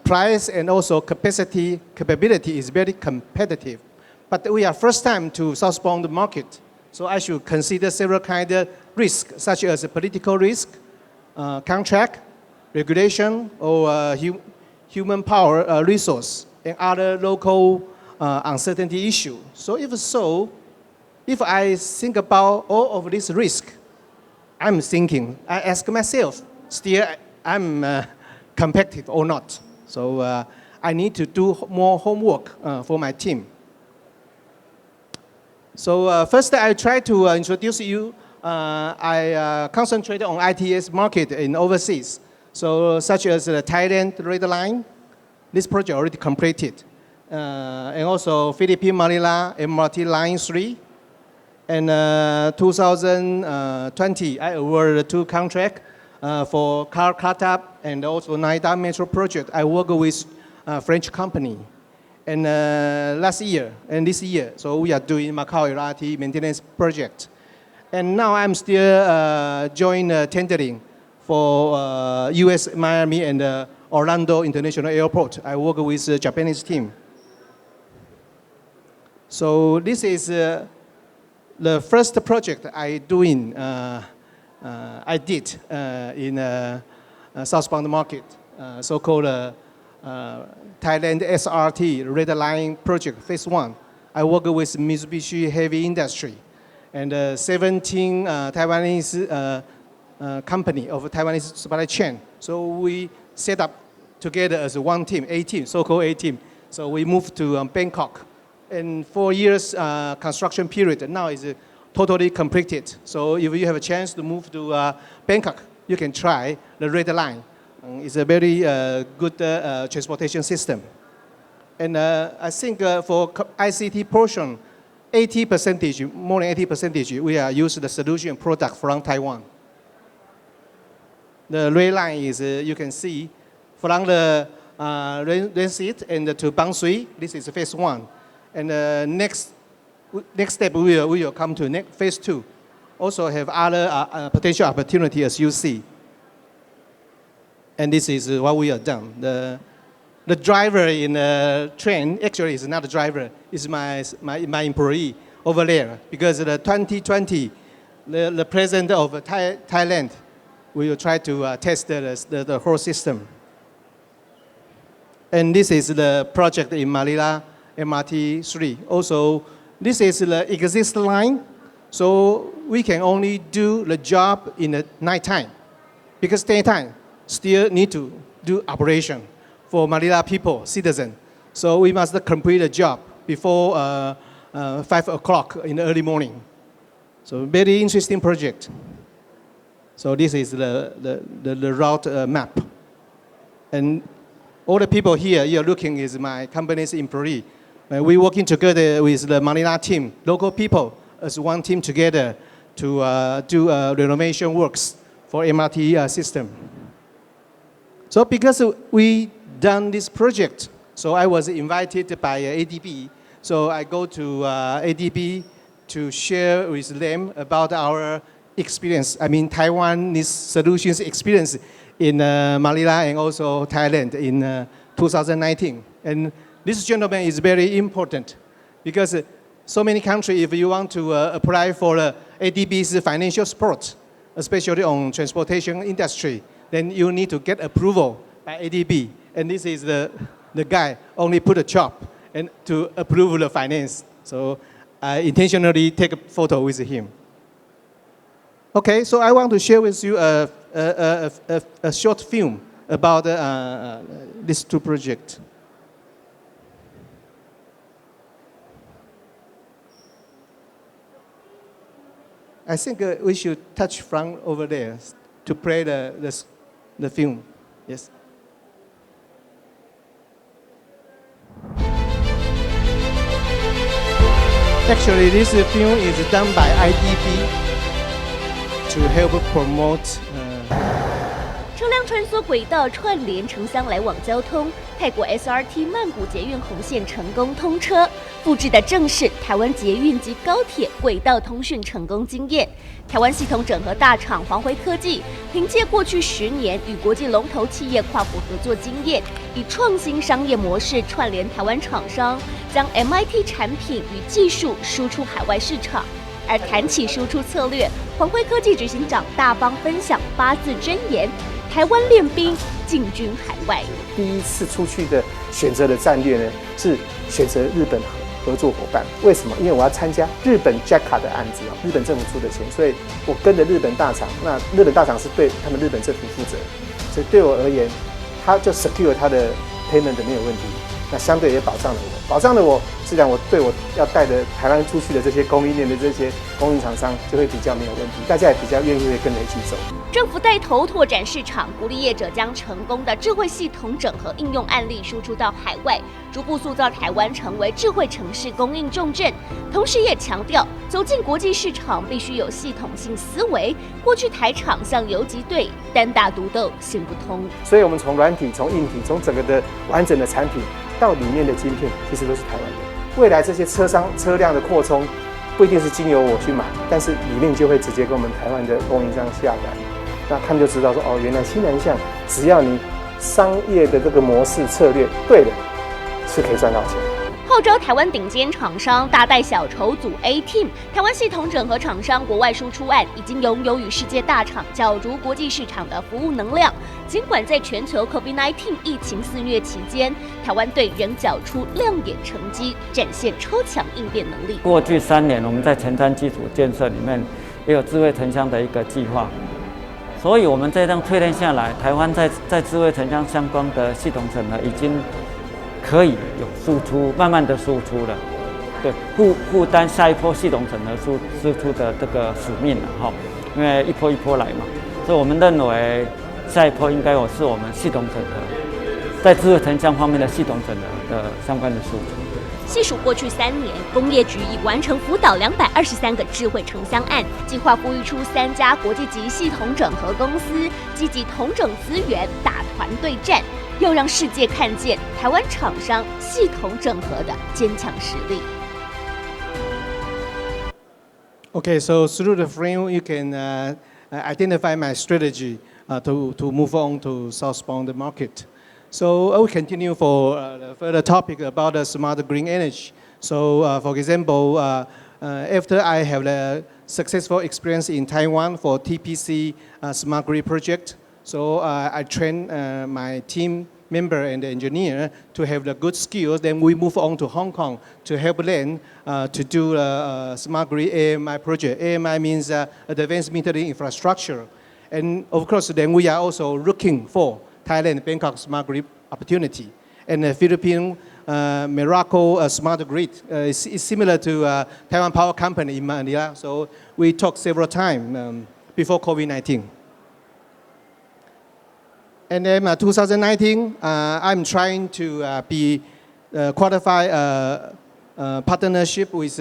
price and also capability is very competitive. But we are first time to southbound market. So I should consider several kinds of risks, such as political risk, contract, regulation, or human power resource, and other local uncertainty issue. So, if I think about all of this risk, I ask myself, still I'm competitive or not. So I need to do more homework for my team. So first I try to introduce you. I concentrate on ITS market in overseas. So such as the Thailand Red Line, this project already completed. And also Philippine Manila MRT Line 3. And 2020, I awarded 2 contracts for car startup and also Naida Metro project, I work with French company. And last year and this year, so we are doing Macau LRT maintenance project. And now I'm still join tendering for US Miami and Orlando International Airport. I work with the Japanese team. So this is the first project I did in southbound market, so-called Thailand SRT Red Line project, phase 1. I work with Mitsubishi Heavy Industry and 17 Taiwanese company of Taiwanese supply chain. So we set up together as one team, A team, so-called A team. So we moved to Bangkok. And 4 years construction period, now is totally completed. So if you have a chance to move to Bangkok, you can try the Red Line. It's a very good transportation system. And I think for ICT portion, 80%, more than 80%, we are using the solution product from Taiwan. The Red Line is, you can see, from the rain seat and to Bang Sui, this is phase 1. And next step, we will come to phase 2. Also have other potential opportunity as you see. And this is what we have done. The driver in the train actually is not a driver, is my employee over there. Because the 2020, the president of Thailand, we will try to test the whole system. And this is the project in Manila, MRT 3. Also, this is the existing line, so we can only do the job in the nighttime, because daytime still need to do operation for Manila people, citizens. So we must complete the job before 5 o'clock in the early morning. So very interesting project. So this is the route map. And all the people here you're looking is my company's employee. We working together with the Manila team, local people, as one team together to do renovation works for MRT system. So because we done this project, so I was invited by ADB. So I go to ADB to share with them about our experience. I mean, Taiwanese solutions experience in Manila and also Thailand in 2019. And this gentleman is very important because so many countries, if you want to apply for ADB's financial support, especially on transportation industry, then you need to get approval by ADB. And this is the guy only put a job and to approve the finance. So I intentionally take a photo with him. Okay, so I want to share with you a short film about these two projects. I think we should touch from over there to play the film. Yes. Actually, this film is done by IDB to help promote. 车辆穿梭轨道，串联城乡来往交通。泰国 SRT 曼谷捷运红线成功通车，复制的正是台湾捷运及高铁轨道通讯成功经验。台湾系统整合大厂黄辉科技，凭借过去10年与国际龙头企业跨国合作经验，以创新商业模式串联台湾厂商，将 MIT 产品与技术输出海外市场。而谈起输出策略，黄辉科技执行长大方分享8字箴言：台湾练兵，进军海外。第一次出去的选择的战略呢，是选择日本合作伙伴。为什么？因为我要参加日本 JACA 的案子，日本政府出的钱，所以我跟着日本大厂。那日本大厂是对他们日本政府负责，所以对我而言，他就 secure 他的 payment 没有问题。那相对也保障了我，实际上我对我要带着台湾出去的这些供应链的这些供应厂商就会比较没有问题，大家也比较愿意会跟着一起走。政府带头拓展市场，鼓励业者将成功的智慧系统整合应用案例输出到海外，逐步塑造台湾成为智慧城市供应重镇。同时也强调，走进国际市场必须有系统性思维。过去台厂像游击队，单打独斗行不通。所以我们从软体、从硬体、从整个的完整的产品到里面的晶片，其实都是台湾的。未来这些车辆的扩充，不一定是经由我去买，但是里面就会直接跟我们台湾的供应商下单。那他们就知道说，哦，原来新南向只要你商业的这个模式策略对了，是可以赚到钱。号召台湾顶尖厂商大带小筹组 A Team， 台湾系统整合厂商国外输出案已经拥有与世界大厂角逐国际市场的服务能量。尽管在全球 COVID-19 疫情肆虐期间，台湾队仍缴出亮眼成绩，展现超强应变能力。过去3年，我们在前瞻基础建设里面也有智慧城乡的一个计划，所以我们这样淬炼下来，台湾在智慧城乡相关的系统整合已经可以有输出，慢慢的输出了，对，负担下一波系统整合输出的这个使命了哈，因为一波一波来嘛，所以我们认为下一波应该是我们系统整合，在智慧城乡方面的系统整合的相关的输出。细数过去3年，工业局已完成辅导223个智慧城乡案，计划孵育出3家国际级系统整合公司，积极统整资源，打团队战，要让世界看见台湾厂商系统整合的坚强实力。Okay, so through the frame, you can identify my strategy to move on to southbound market. So I will continue for the further topic about the smart green energy. So for example, after I have a successful experience in Taiwan for TPC smart grid project, so I train my team member and the engineer to have the good skills. Then we move on to Hong Kong to help them to do a smart grid AMI project. AMI means advanced metering infrastructure. And of course, then we are also looking for Thailand, Bangkok smart grid opportunity. And the Philippine Morocco smart grid is similar to Taiwan Power Company in Manila. So we talked several times before COVID-19. And then 2019, I'm trying to be qualify partnership with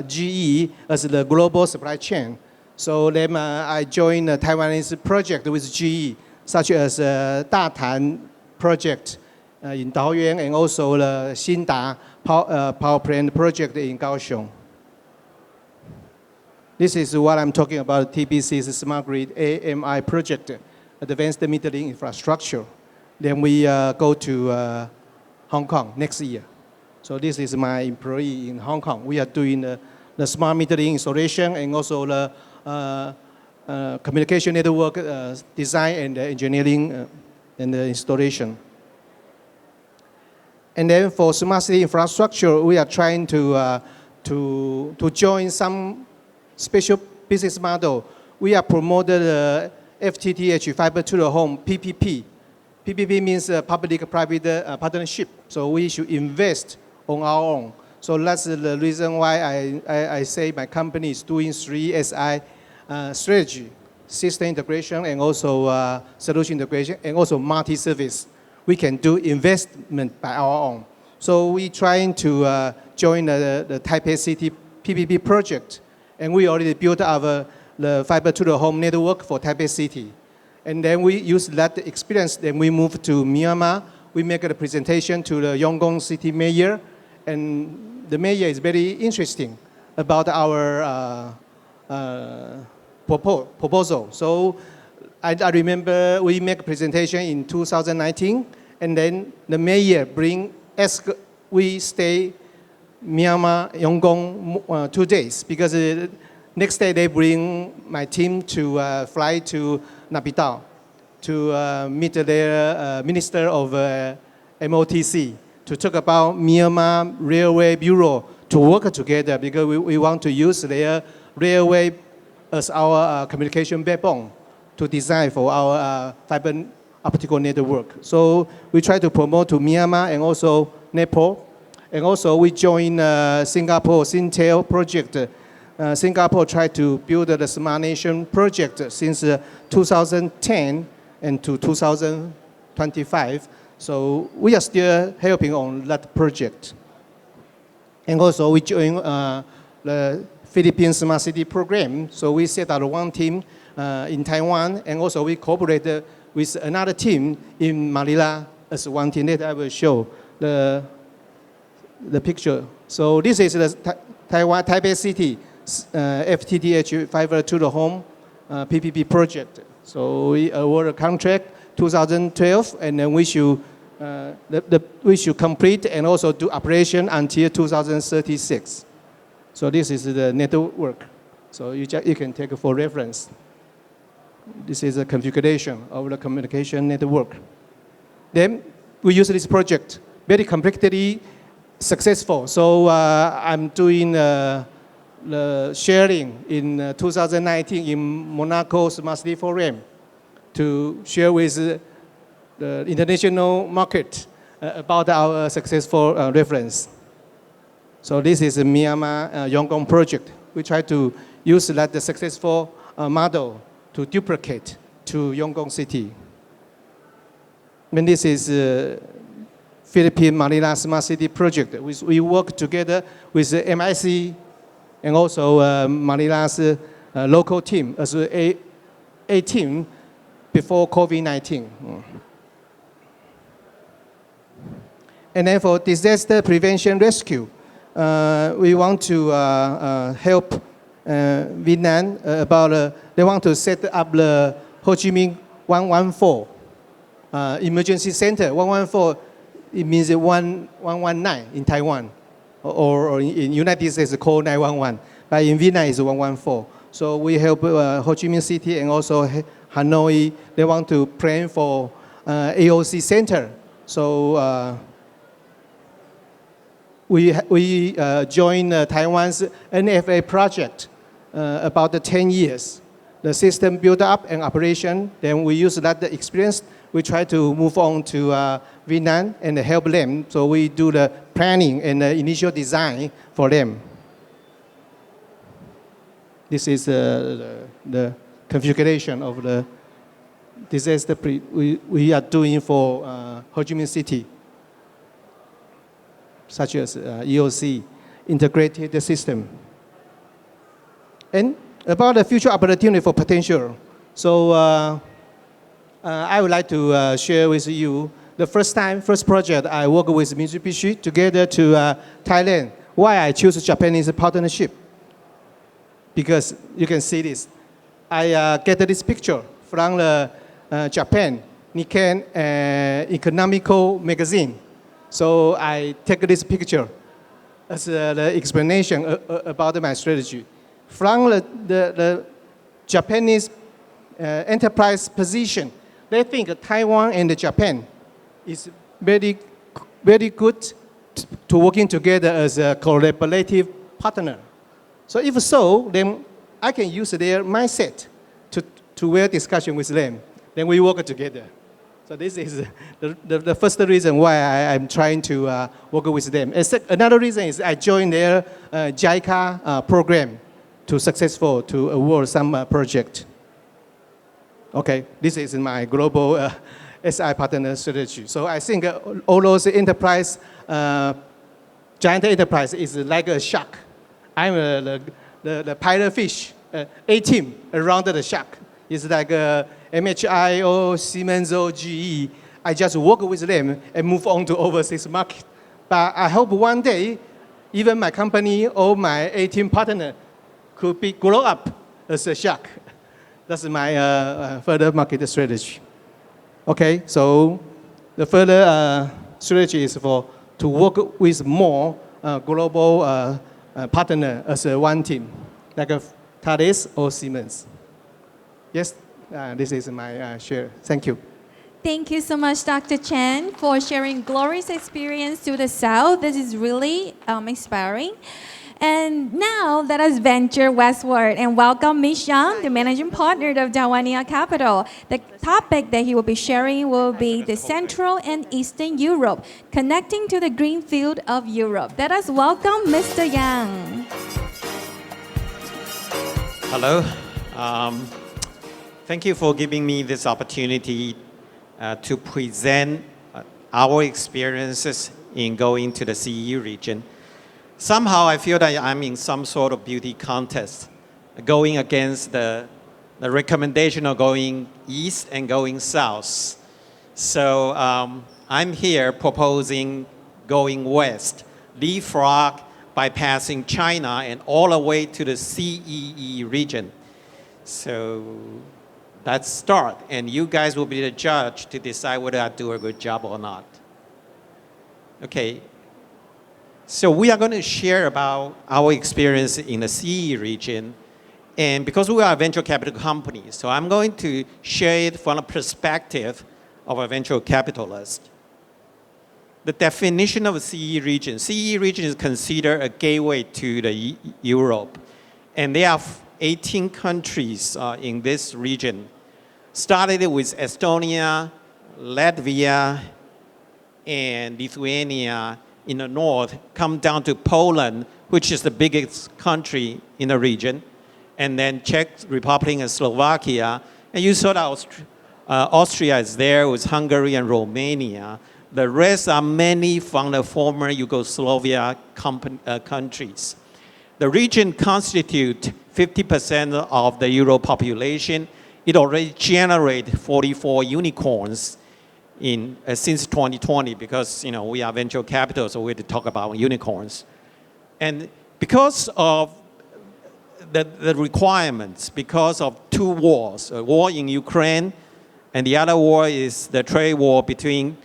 GE as the global supply chain. So then I joined a Taiwanese project with GE, such as Datan project in Taoyuan and also the Xinda power plant project in Kaohsiung. This is what I'm talking about, TPC's Smart Grid AMI project, Advanced Metering Infrastructure. Then we go to Hong Kong next year. So this is my employee in Hong Kong. We are doing the smart metering installation and also the communication network design and engineering and the installation. And then for smart city infrastructure, we are trying to join some special business model. We are promoted FTTH, fiber to the home, PPP. PPP means public-private partnership. So we should invest on our own. So that's the reason why I say my company is doing 3SI strategy, system integration, and also solution integration, and also multi-service. We can do investment by our own. So we trying to join the Taipei City PPP project, and we already built the fiber to the home network for Taipei City. And then we use that experience, then we move to Myanmar. We make a presentation to the Yangon City Mayor, and the mayor is very interesting about our proposal. So I remember we make a presentation in 2019, and then the mayor ask we stay Myanmar, Yangon 2 days, because next day they bring my team to fly to Naypyidaw to meet their Minister of MOTC to talk about Myanmar Railway Bureau to work together, because we want to use their railway as our communication backbone to design for our fiber optical network. So we try to promote to Myanmar and also Nepal. And also we join Singapore Singtel project Singapore tried to build the Smart Nation project since 2010 and to 2025. So we are still helping on that project. And also we join the Philippine Smart City program. So we set out one team in Taiwan, and also we cooperated with another team in Manila as one team that I will show the picture. So this is the Taiwan, Taipei City FTTH fiber to the home PPP project. So we award a contract 2012, and then we should complete and also do operation until 2036. So this is the network. So you can take it for reference. This is a configuration of the communication network. Then we use this project, very completely successful. So I'm doing the sharing in 2019 in Monaco Smart City Forum to share with the international market about our successful reference. So this is a Myanmar Yongkong project. We try to use that the successful model to duplicate to Yongkong City. And this is Philippine Manila Smart City project. We work together with the MIC and also Manila's local team as a team before COVID-19. And then for disaster prevention rescue, we want to help Vietnam about, they want to set up the Ho Chi Minh 114 emergency center. 114, it means 119 in Taiwan, or in United States it's called 911, but in Vietnam it's 114. So we help Ho Chi Minh City and also Hanoi. They want to plan for AOC center. So we joined Taiwan's NFA project about 10 years. The system built up and operation, then we use that experience. We try to move on to Vietnam and help them. So we do the planning and the initial design for them. This is the configuration of the disaster we are doing for Ho Chi Minh City, such as EOC, integrated system. And about the future opportunity for potential. So I would like to share with you the first project I worked with Mitsubishi together to Thailand. Why I choose Japanese partnership? Because you can see this. I get this picture from the Japan Nikkei Economical magazine. So I take this picture as the explanation about my strategy. From the Japanese enterprise position, they think Taiwan and Japan is very, very good to working together as a collaborative partner. So if so, then I can use their mindset to have discussion with them. Then we work together. So this is the first reason why I'm trying to work with them. Another reason is I joined their JICA program to award some project. Okay, this is my global SI partner strategy. So I think all those enterprise, giant enterprise is like a shark. I'm the pilot fish, A team around the shark. It's like MHI or Siemens or GE. I just work with them and move on to overseas market. But I hope one day, even my company or my A-team partner could grow up as a shark. That's my further market strategy. Okay, so the further strategy is to work with more global partner as one team, like Thales or Siemens. Yes, this is my share. Thank you. Thank you so much, Dr. Chen, for sharing glorious experience to the South. This is really inspiring. And now let us venture westward and welcome Mitch, the managing partner of Taiwania Capital. The topic that he will be sharing will be the Central and Eastern Europe, connecting to the green field of Europe. Let us welcome Mr. Yang. Hello. Thank you for giving me this opportunity to present our experiences in going to the CE region. Somehow I feel that I'm in some sort of beauty contest, going against the recommendation of going east and going south. So I'm here proposing going west, leapfrog, bypassing China and all the way to the CEE region. So let's start, and you guys will be the judge to decide whether I do a good job or not. Okay, so we are going to share about our experience in the CE region, and because we are a venture capital company, so I'm going to share it from the perspective of a venture capitalist. The definition of a CE region is considered a gateway to the Europe, and there are 18 countries in this region. Started with Estonia, Latvia, and Lithuania in the north, come down to Poland, which is the biggest country in the region, and then Czech Republic and Slovakia. And you saw that Austria is there with Hungary and Romania. The rest are many from the former Yugoslavia countries. The region constitutes 50% of the Euro population. It already generated 44 unicorns since 2020 because we are venture capital, so we have to talk about unicorns. And because of the requirements, because of two wars, a war in Ukraine, and the other war is the trade war between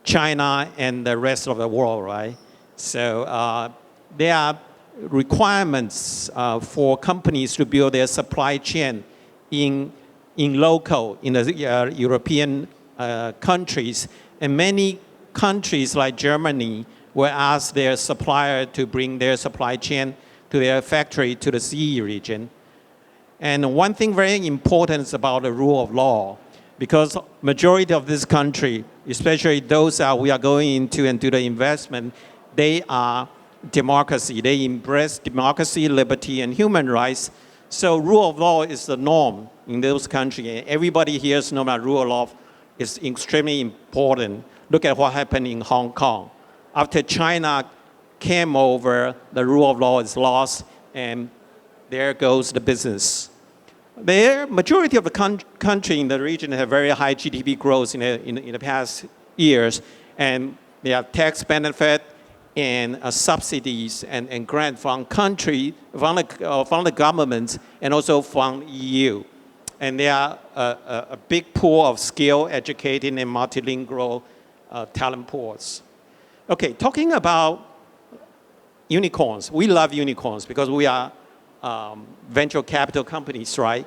China and the rest of the world, right? So there are requirements for companies to build their supply chain in the European countries, and many countries like Germany will ask their supplier to bring their supply chain to their factory to the CE region. And one thing very important is about the rule of law, because majority of this country, especially those that we are going into and do the investment, they are democracy. They embrace democracy, liberty, and human rights. So rule of law is the norm in those countries. Everybody here knows that rule of law is extremely important. Look at what happened in Hong Kong. After China came over, the rule of law is lost, and there goes the business. The majority of the country in the region have very high GDP growth in the past years, and they have tax benefit and subsidies and grant from the government and also from EU. And there are a big pool of skilled, educated, and multilingual talent pools. Okay, talking about unicorns. We love unicorns because we are venture capital companies, right?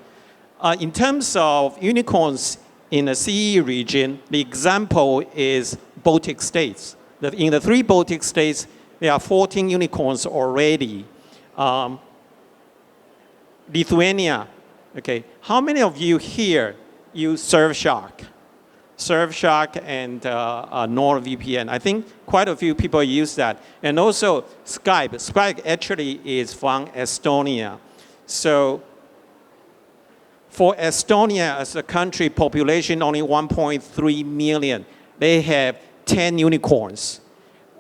In terms of unicorns in the CE region, the example is Baltic states. In the 3 Baltic states, there are 14 unicorns already. Lithuania, okay. How many of you here use Surfshark? Surfshark and NordVPN. I think quite a few people use that. And also Skype. Skype actually is from Estonia. So for Estonia as a country, population only 1.3 million. They have 10 unicorns.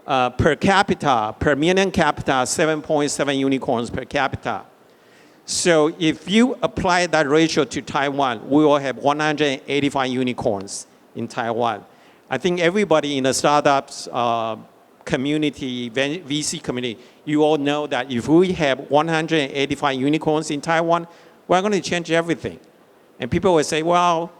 Per capita, per million capita, 7.7 unicorns per capita. So if you apply that ratio to Taiwan, we will have 185 unicorns in Taiwan. I think everybody in the startups community, VC community, you all know that if we have 185 unicorns in Taiwan, we're going to change everything. And people will say, well,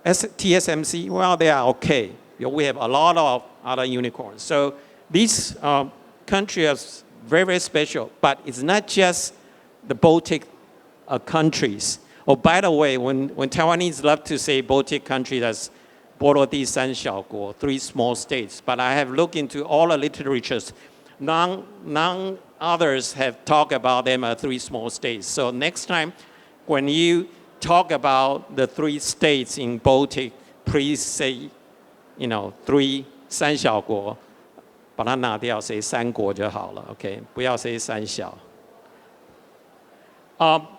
TSMC, well, they are okay. We have a lot of other unicorns. So these countries are very, very special. But it's not just the Baltic countries. Oh, by the way, when Taiwanese love to say Baltic countries as 波罗的三小国, 3 small states. But I have looked into all the literatures. None others have talked about them as 3 small states. So next time, when you talk about the 3 states in Baltic, please say, 3三小国, 把它拿掉, say 三国就好了, okay? 不要 say 三小.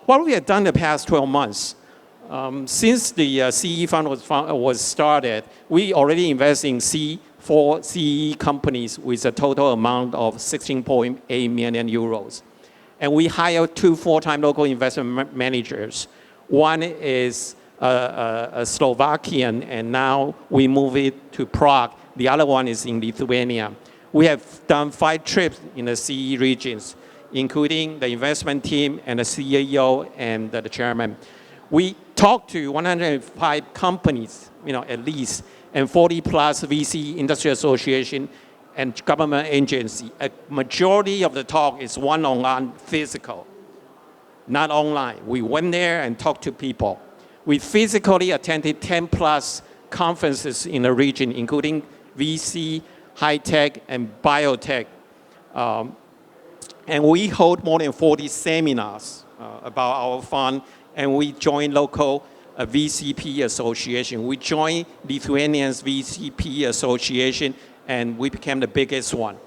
what we have done the past 12 months, since the CE fund was started, we already invest in four CE companies with a total amount of 16.8 million euros. And we hired 2 full-time local investment managers. One is a Slovakian, and now we move it to Prague. The other one is in Lithuania. We have done 5 trips in the CE regions, including the investment team and the CEO and the chairman. We talked to 105 companies, at least, and 40 plus VC industry association and government agency. A majority of the talk is one-on-one physical, not online. We went there and talked to people. We physically attended 10 plus conferences in the region, including VC, high-tech, and biotech. And we hold more than 40 seminars about our fund, and we join local VCP association. We joined Lithuania's VCP association, and we became the biggest one.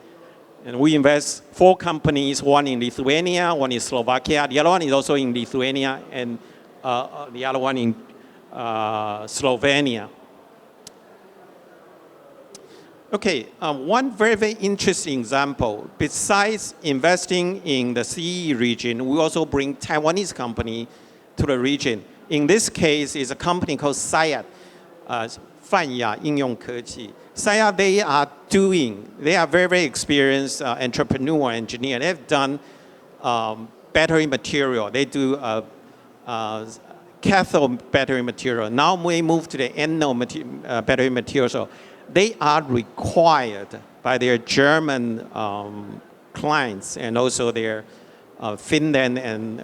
And we invest 4 companies, one in Lithuania, one in Slovakia, the other one is also in Lithuania, and the other one in Slovenia. Okay, one very, very interesting example. Besides investing in the CE region, we also bring Taiwanese company to the region. In this case, it's a company called SIAT, Taiwania 应用科技. SIAT, they are very, very experienced entrepreneur engineer. They've done battery material. They do cathode battery material. Now we move to the anode battery material. So they are required by their German clients and also their Finland and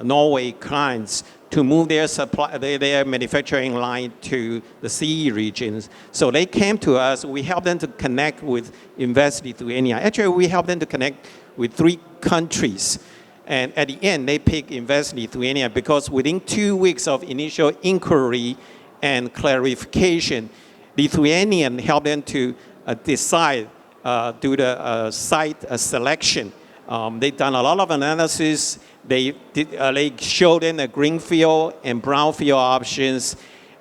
Norway clients to move their manufacturing line to the CE regions. So they came to us. We helped them to connect with Invest Lithuania. Actually, we helped them to connect with 3 countries. And at the end, they picked Invest Lithuania because within 2 weeks of initial inquiry and clarification, Lithuanian helped them to decide, do the site selection. They've done a lot of analysis. They showed them the greenfield and brownfield options,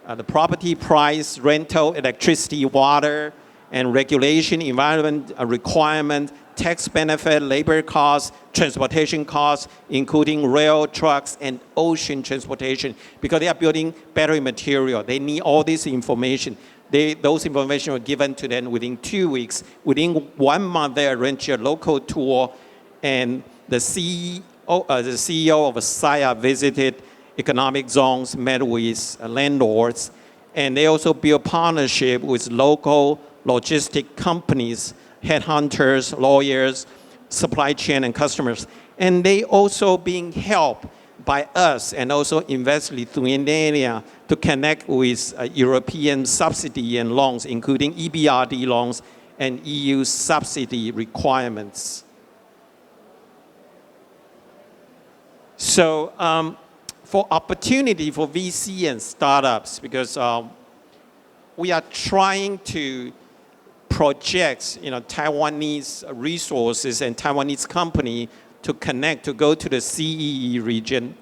the property price, rental, electricity, water, and regulation, environment requirement, tax benefit, labor costs, transportation costs, including rail, trucks, and ocean transportation. Because they are building battery material, they need all this information. Those information were given to them within 2 weeks. Within 1 month, they arranged a local tour, and the CEO of SIA visited economic zones, met with landlords, and they also built partnership with local logistic companies, headhunters, lawyers, supply chain, and customers. And they also being helped by us and also Invest Lithuania to connect with European subsidy and loans, including EBRD loans and EU subsidy requirements. So for opportunity for VC and startups, because we are trying to project Taiwanese resources and Taiwanese company to connect, to go to the CEE region.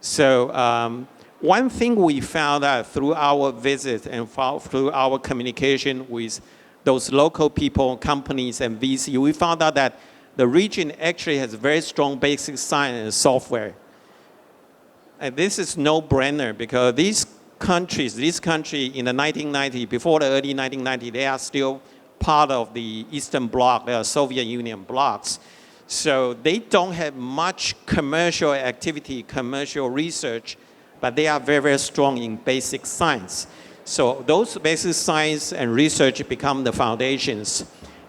So one thing we found out through our visit and through our communication with those local people, companies, and VC, we found out that the region actually has very strong basic science and software. And this is no-brainer because this country in the 1990s, before the early 1990s, they are still part of the Eastern Bloc, the Soviet Union blocs. So they don't have much commercial activity, commercial research, but they are very, very strong in basic science. So those basic science and research become the foundations.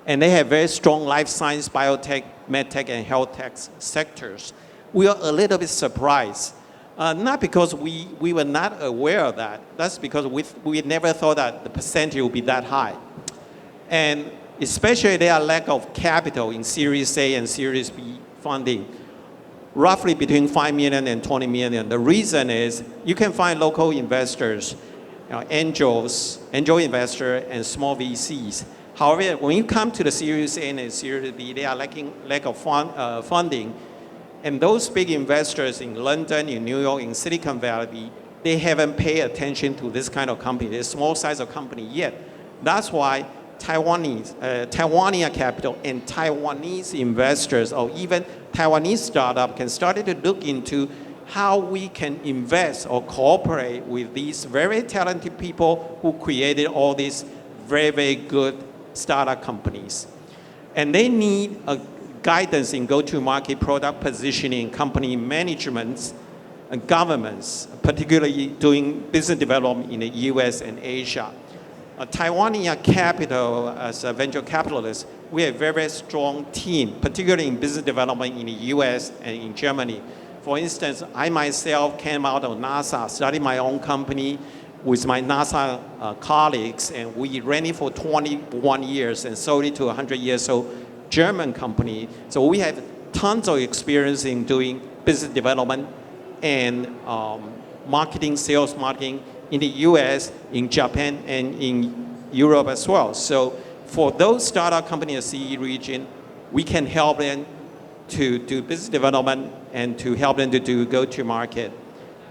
And they have very strong life science, biotech, medtech, and health tech sectors. We are a little bit surprised. Not because we were not aware of that. That's because we never thought that the percentage would be that high. And especially their lack of capital in Series A and Series B funding, roughly between 5 million and 20 million. The reason is you can find local investors, angels, angel investors, and small VCs. However, when you come to the Series A and Series B, they are lack of funding. And those big investors in London, in New York, in Silicon Valley, they haven't paid attention to this kind of company, this small size of company yet. That's why Taiwania capital and Taiwanese investors or even Taiwanese startup can start to look into how we can invest or cooperate with these very talented people who created all these very, very good startup companies. And they need a guidance in go-to-market product positioning, company management, and governments, particularly doing business development in the US and Asia. Taiwania Capital, as a venture capitalist, we have a very, very strong team, particularly in business development in the US and in Germany. For instance, I myself came out of NASA, started my own company with my NASA colleagues, and we ran it for 21 years and sold it to a 100 years old German company. So we have tons of experience in doing business development and marketing, sales marketing in the US, in Japan, and in Europe as well. So for those startup companies in the CE region, we can help them to do business development and to help them to do go-to-market.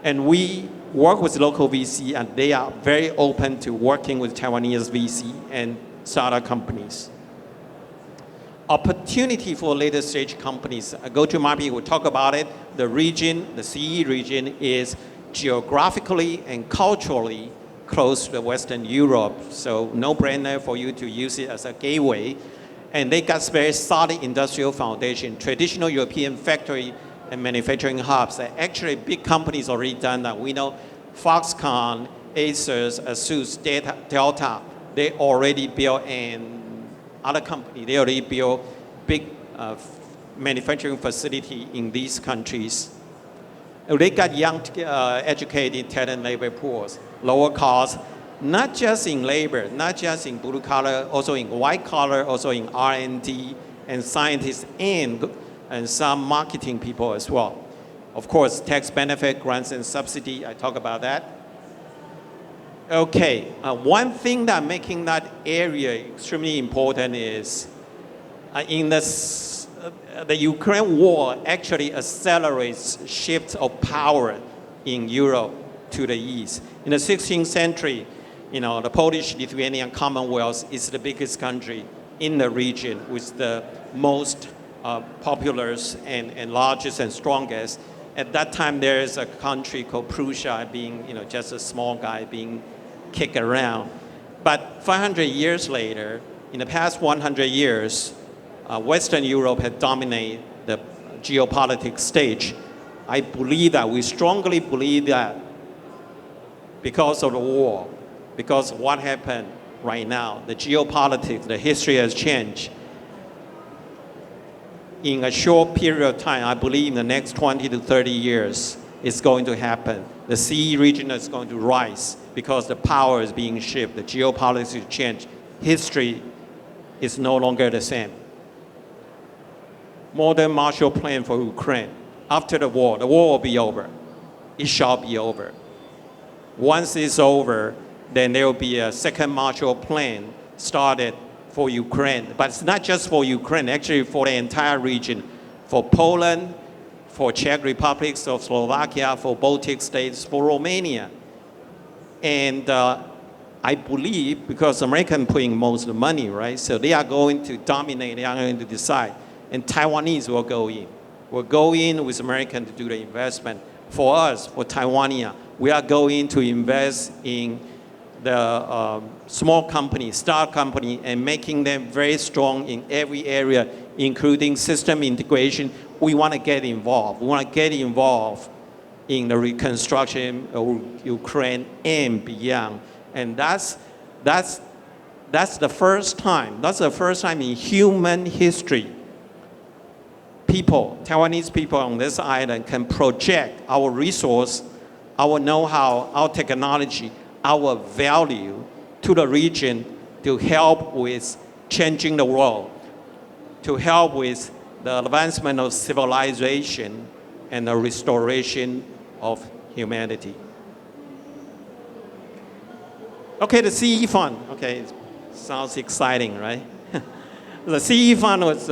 And we work with local VC, and they are very open to working with Taiwanese VC and startup companies. Opportunity for later stage companies. Go-to-market, we'll talk about it. The region, the CE region, is geographically and culturally close to Western Europe. So no brainer for you to use it as a gateway. And they got very solid industrial foundation. Traditional European factory and manufacturing hubs. Actually, big companies already done that. We know Foxconn, Asus, Asus, Delta, they already built, and other companies, they already built big manufacturing facility in these countries. They got young, educated talent labor pools, lower costs, not just in labor, not just in blue collar, also in white collar, also in R&D and scientists and some marketing people as well. Of course, tax benefit, grants and subsidy, I talk about that. Okay, one thing that making that area extremely important is in the Ukraine war actually accelerates shifts of power in Europe to the east. In the 16th century, the Polish-Lithuanian Commonwealth is the biggest country in the region with the most populous and largest and strongest. At that time, there is a country called Prussia being, just a small guy being kicked around. But 500 years later, in the past 100 years, Western Europe had dominated the geopolitics stage. I believe that, we strongly believe that because of the war, because of what happened right now, the geopolitics, the history has changed. In a short period of time, I believe in the next 20 to 30 years, it's going to happen. The CE region is going to rise because the power is being shifted, the geopolitics is changed. History is no longer the same. Modern Marshall Plan for Ukraine. After the war will be over. It shall be over. Once it's over, then there will be a second Marshall Plan started for Ukraine. But it's not just for Ukraine, actually for the entire region. For Poland, for Czech Republic, for Slovakia, for Baltic states, for Romania. And I believe, because Americans putting most of the money, right? So they are going to dominate, they are going to decide. And Taiwanese will go in. We'll go in with Americans to do the investment. For us, for Taiwania, we are going to invest in the small company, start company, and making them very strong in every area, including system integration. We want to get involved. We want to get involved in the reconstruction of Ukraine and beyond. And that's the first time. That's the first time in human history people, Taiwanese people on this island can project our resource, our know-how, our technology, our value to the region to help with changing the world, to help with the advancement of civilization and the restoration of humanity. Okay, the CE Fund. Okay, sounds exciting, right? The CE Fund was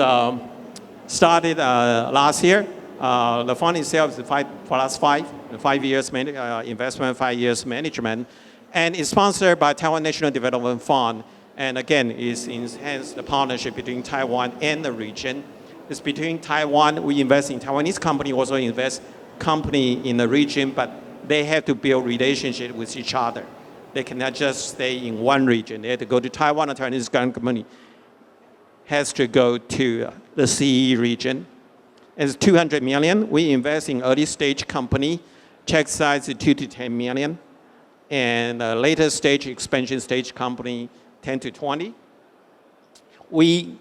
started last year. The fund itself is 5 years investment, 5 years management, and it's sponsored by Taiwan National Development Fund. And again, it's enhanced the partnership between Taiwan and the region. It's between Taiwan, we invest in Taiwanese company, also invest company in the region, but they have to build relationship with each other. They cannot just stay in one region. They have to go to Taiwan, a Taiwanese company has to go to the CE region. It's 200 million. We invest in early stage company, check size is 2 to 10 million. And later stage, expansion stage company, 10 to 20. We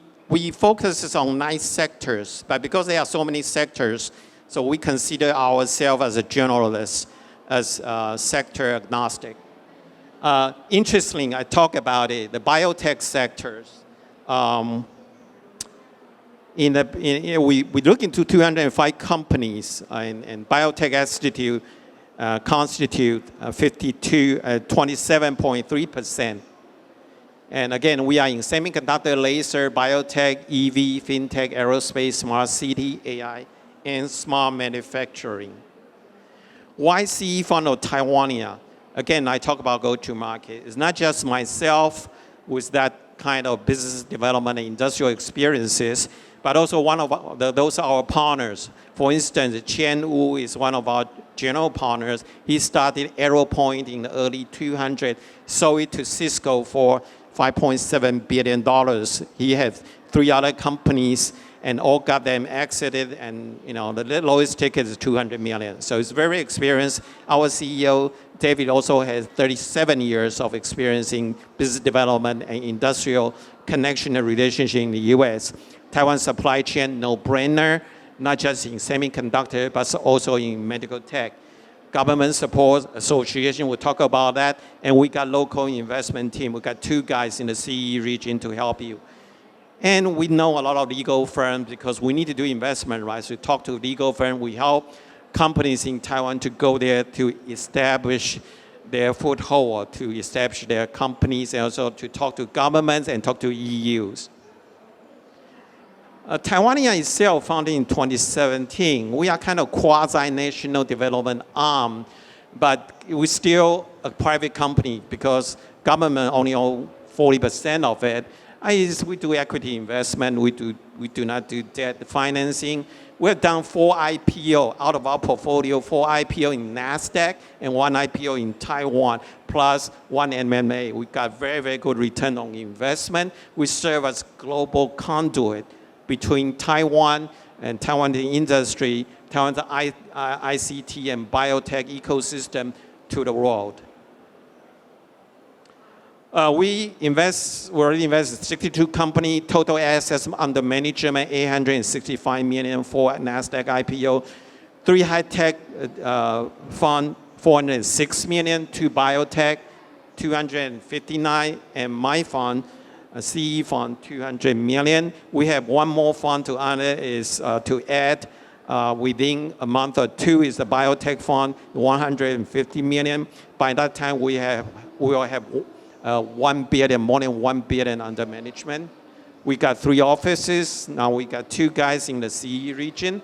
focus on 9 sectors, but because there are so many sectors, so we consider ourselves as a generalist, as sector agnostic. Interestingly, I talk about it, the biotech sectors. We look into 205 companies, and biotech institute constitute 27.3%. And again, we are in semiconductor, laser, biotech, EV, fintech, aerospace, smart city, AI, and smart manufacturing. Why CE Fund of Taiwania? Again, I talk about go-to-market. It's not just myself with that kind of business development and industrial experiences, but also those are our partners. For instance, Chen, who is one of our general partners, he started AeroPoint in the early 200s, sold it to Cisco for $5.7 billion. He has 3 other companies, and all got them exited, and the lowest ticket is 200 million. So it's very experienced. Our CEO, David, also has 37 years of experience in business development and industrial connection and relationship in the US. Taiwan supply chain, no-brainer, not just in semiconductor, but also in medical tech. Government support association, we'll talk about that. And we got local investment team. We got 2 guys in the CE region to help you. And we know a lot of legal firms because we need to do investment, right? So we talk to legal firms. We help companies in Taiwan to go there to establish their foothold, to establish their companies, and also to talk to governments and talk to EUs. Taiwania itself, founded in 2017, we are kind of quasi-national development arm, but we're still a private company because government only owns 40% of it. We do equity investment. We do not do debt financing. We have done 4 IPO out of our portfolio, 4 IPO in NASDAQ and 1 IPO in Taiwan, plus 1 MMA. We got very, very good return on investment. We serve as global conduit between Taiwan and Taiwan industry, Taiwan's ICT and biotech ecosystem to the world. We already invested in 62 companies, total assets under management, 865 million for NASDAQ IPO, 3 high-tech fund, 406 million, 2 biotech, 259, and my fund, a CE fund, 200 million. We have 1 more fund to add within a month or 2 is the biotech fund, 150 million. By that time, we will have 1 billion, more than 1 billion under management. We got 3 offices. Now we got 2 guys in the CE region.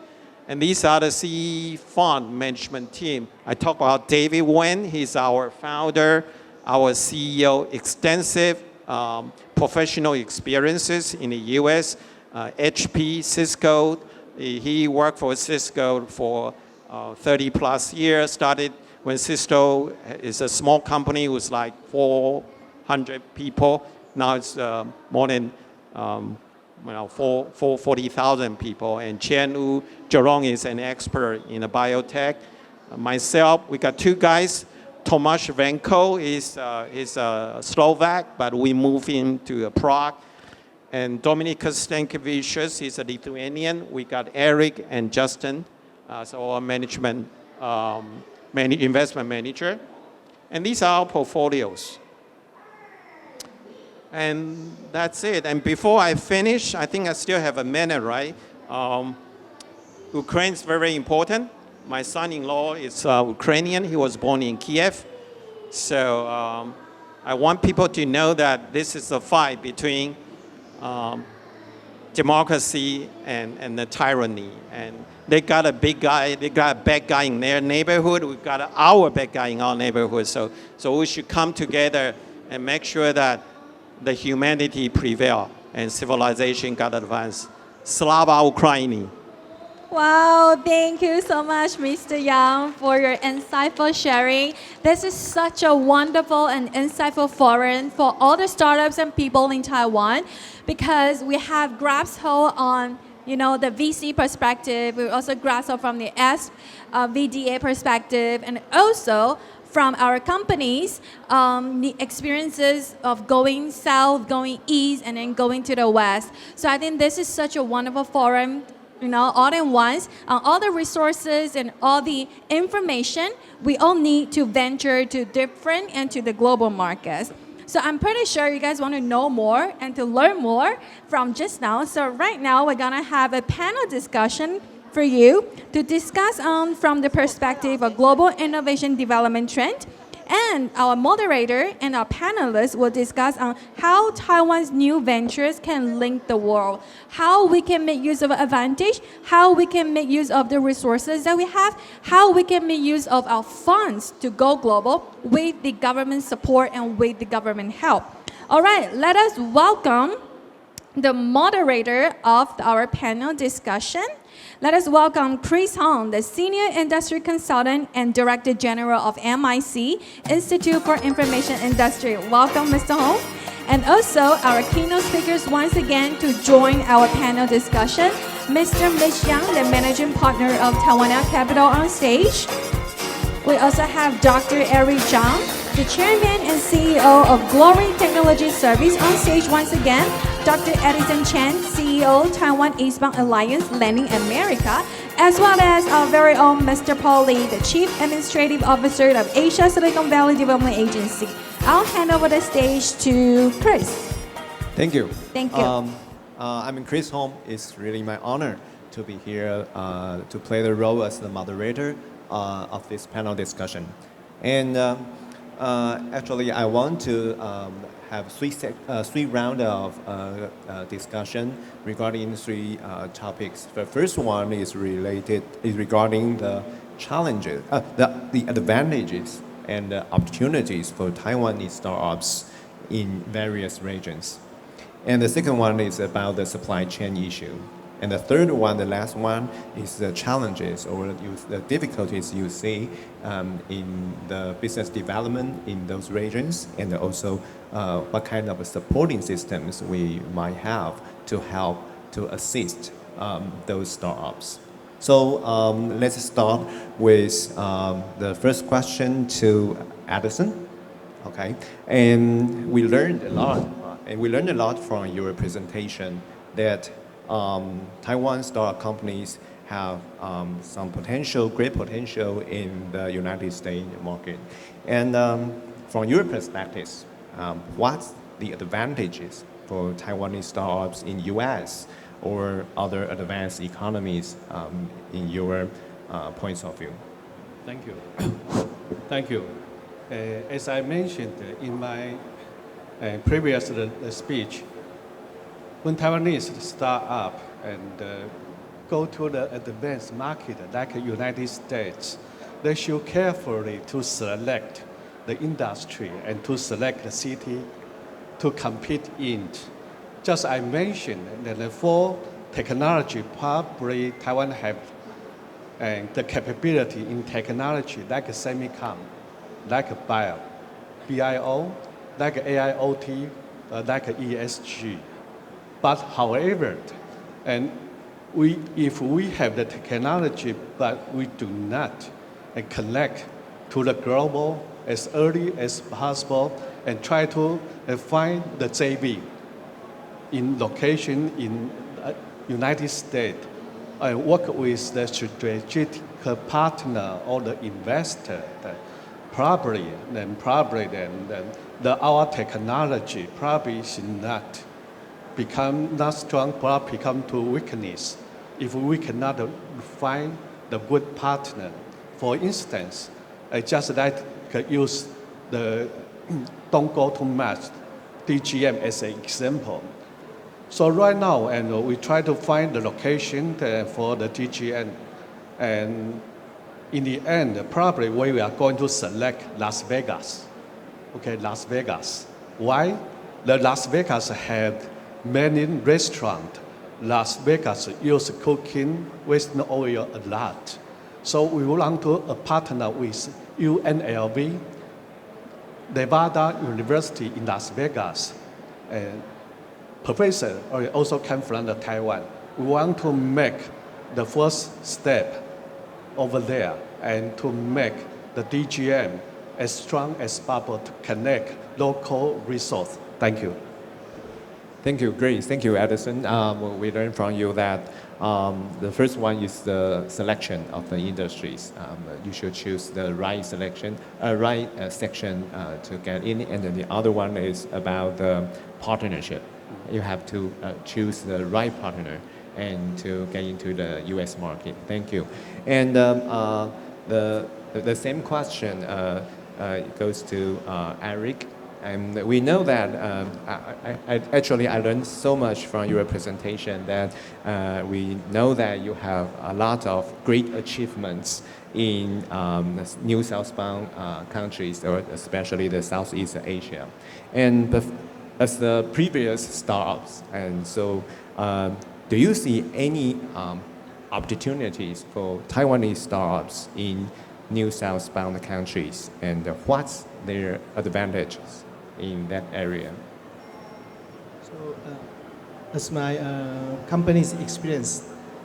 And these are the CE fund management team. I talk about David Wen. He's our founder, our CEO, extensive professional experiences in the US, HP, Cisco. He worked for Cisco for 30 plus years, started when Cisco is a small company with like 400 people. Now it's more than 40,000 people. And Chen Jerome is an expert in the biotech. Myself, we got 2 guys. Tomasz Venko is a Slovak, but we moved him to Prague. And Dominika Stankiewicz is a Lithuanian. We got Eric and Justin as our investment manager. And these are our portfolios. And that's it. And before I finish, I think I still have a minute, right? Ukraine is very important. My son-in-law is Ukrainian. He was born in Kiev. So I want people to know that this is a fight between democracy and the tyranny. And they got a big guy, they got a bad guy in their neighborhood, we got our bad guy in our neighborhood. So we should come together and make sure that the humanity prevail and civilization got advanced. Slava Ukraini. Wow, thank you so much, Mr. Yang, for your insightful sharing. This is such a wonderful and insightful forum for all the startups and people in Taiwan, because we have grasped hold on the VC perspective. We also grasp hold from the ASVDA perspective, and also from our companies, the experiences of going south, going east, and then going to the west. So I think this is such a wonderful forum, all in once, all the resources and all the information we all need to venture to different and to the global markets. So I'm pretty sure you guys want to know more and to learn more from just now. So right now we're gonna have a panel discussion for you to discuss from the perspective of global innovation development trend. And our moderator and our panelists will discuss on how Taiwan's new ventures can link the world, how we can make use of advantage, how we can make use of the resources that we have, how we can make use of our funds to go global with the government support and with the government help. All right, let us welcome the moderator of our panel discussion. Let us welcome Chris Hong, the Senior Industry Consultant and Director General of MIC, Institute for Information Industry. Welcome, Mr. Hong. And also our keynote speakers once again to join our panel discussion, Mr. Mitch Yang, the Managing Partner of Taiwania Capital on stage. We also have Dr. Eric Zhang, the Chairman and CEO of Glory Technology Service on stage once again. Dr. Edison Chen, CEO, Taiwan Eastbound Alliance, Landing America, as well as our very own Mr. Paul Lee, the Chief Administrative Officer of Asia Silicon Valley Development Agency. I'll hand over the stage to Chris. Thank you. Thank you. I'm Chris Hong. It's really my honor to be here to play the role as the moderator of this panel discussion. And actually, I want to have three rounds of discussion regarding three topics. The first one is regarding the challenges, the advantages and the opportunities for Taiwanese startups in various regions. And the second one is about the supply chain issue. And the third one, the last one, is the challenges or the difficulties you see in the business development in those regions, and also what kind of supporting systems we might have to help to assist those startups. So let's start with the first question to Edison. Okay, and we learned a lot, from your presentation that Taiwan startup companies have some great potential in the United States market. And from your perspective, what's the advantages for Taiwanese startups in US or other advanced economies in your points of view? Thank you. Thank you. As I mentioned in my previous speech, when Taiwanese start up and go to the advanced market like the United States, they should carefully to select the industry and to select the city to compete in. Just I mentioned that for technology, probably Taiwan have the capability in technology like a semicon, like a bio, like a AIoT, like a ESG. But however, if we have the technology, but we do not connect to the global as early as possible and try to find the JV in location in United States and work with the strategic partner or the investor, probably our technology probably should not become not strong, but become to weakness if we cannot find the good partner. For instance, I just like to use the don't go too much DGM as an example. So right now, and we try to find the location for the DGN, and in the end, probably we are going to select Las Vegas. Okay, Las Vegas. Why? The Las Vegas had many restaurants. Las Vegas use cooking with oil a lot. So we want to partner with UNLV, Nevada University in Las Vegas, and professor also come from Taiwan. We want to make the first step over there and to make the DGM as strong as possible to connect local resource. Thank you. Thank you, great. Thank you, Edison. We learned from you that the first one is the selection of the industries. You should choose the right selection, right section to get in, and then the other one is about the partnership. You have to choose the right partner and to get into the U.S. market. Thank you. And the same question goes to Eric. And we know that I learned so much from your presentation that we know that you have a lot of great achievements in new southbound countries, or especially the Southeast Asia. And as the previous startups, and so do you see any opportunities for Taiwanese startups in new southbound countries, and what's their advantages in that area? So, as my company's experience,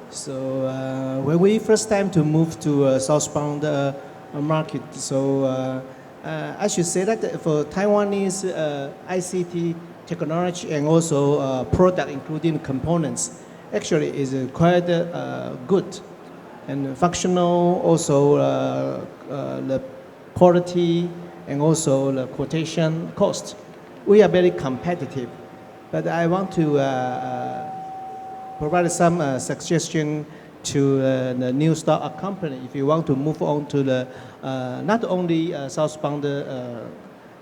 so when we first time to move to southbound market, so I should say that for Taiwanese ICT technology and also product, including components, actually is quite good and functional. Also, the quality and also the quotation cost. We are very competitive, but I want to provide some suggestion to the new startup company if you want to move on to the not only southbound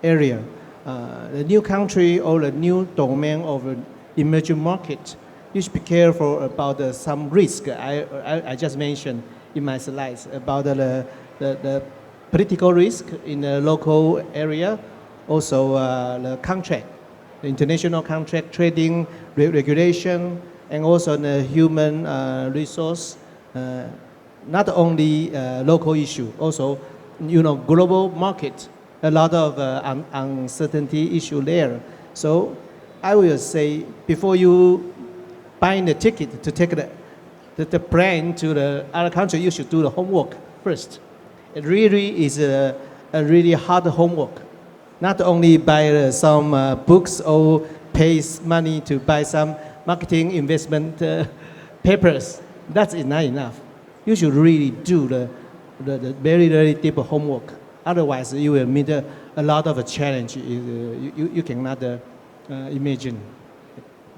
area, the new country or the new domain of emerging market. You should be careful about some risk I just mentioned in my slides about the political risk in the local area, also the contract, the international contract, trading, regulation, and also the human resource, not only local issue, also global market, a lot of uncertainty issue there. So I will say before you buying the ticket to take the plane to the other country, you should do the homework first. It really is a really hard homework. Not only buy some books or pay money to buy some marketing investment papers. That's not enough. You should really do the very, very deep homework. Otherwise, you will meet a lot of challenge you cannot imagine.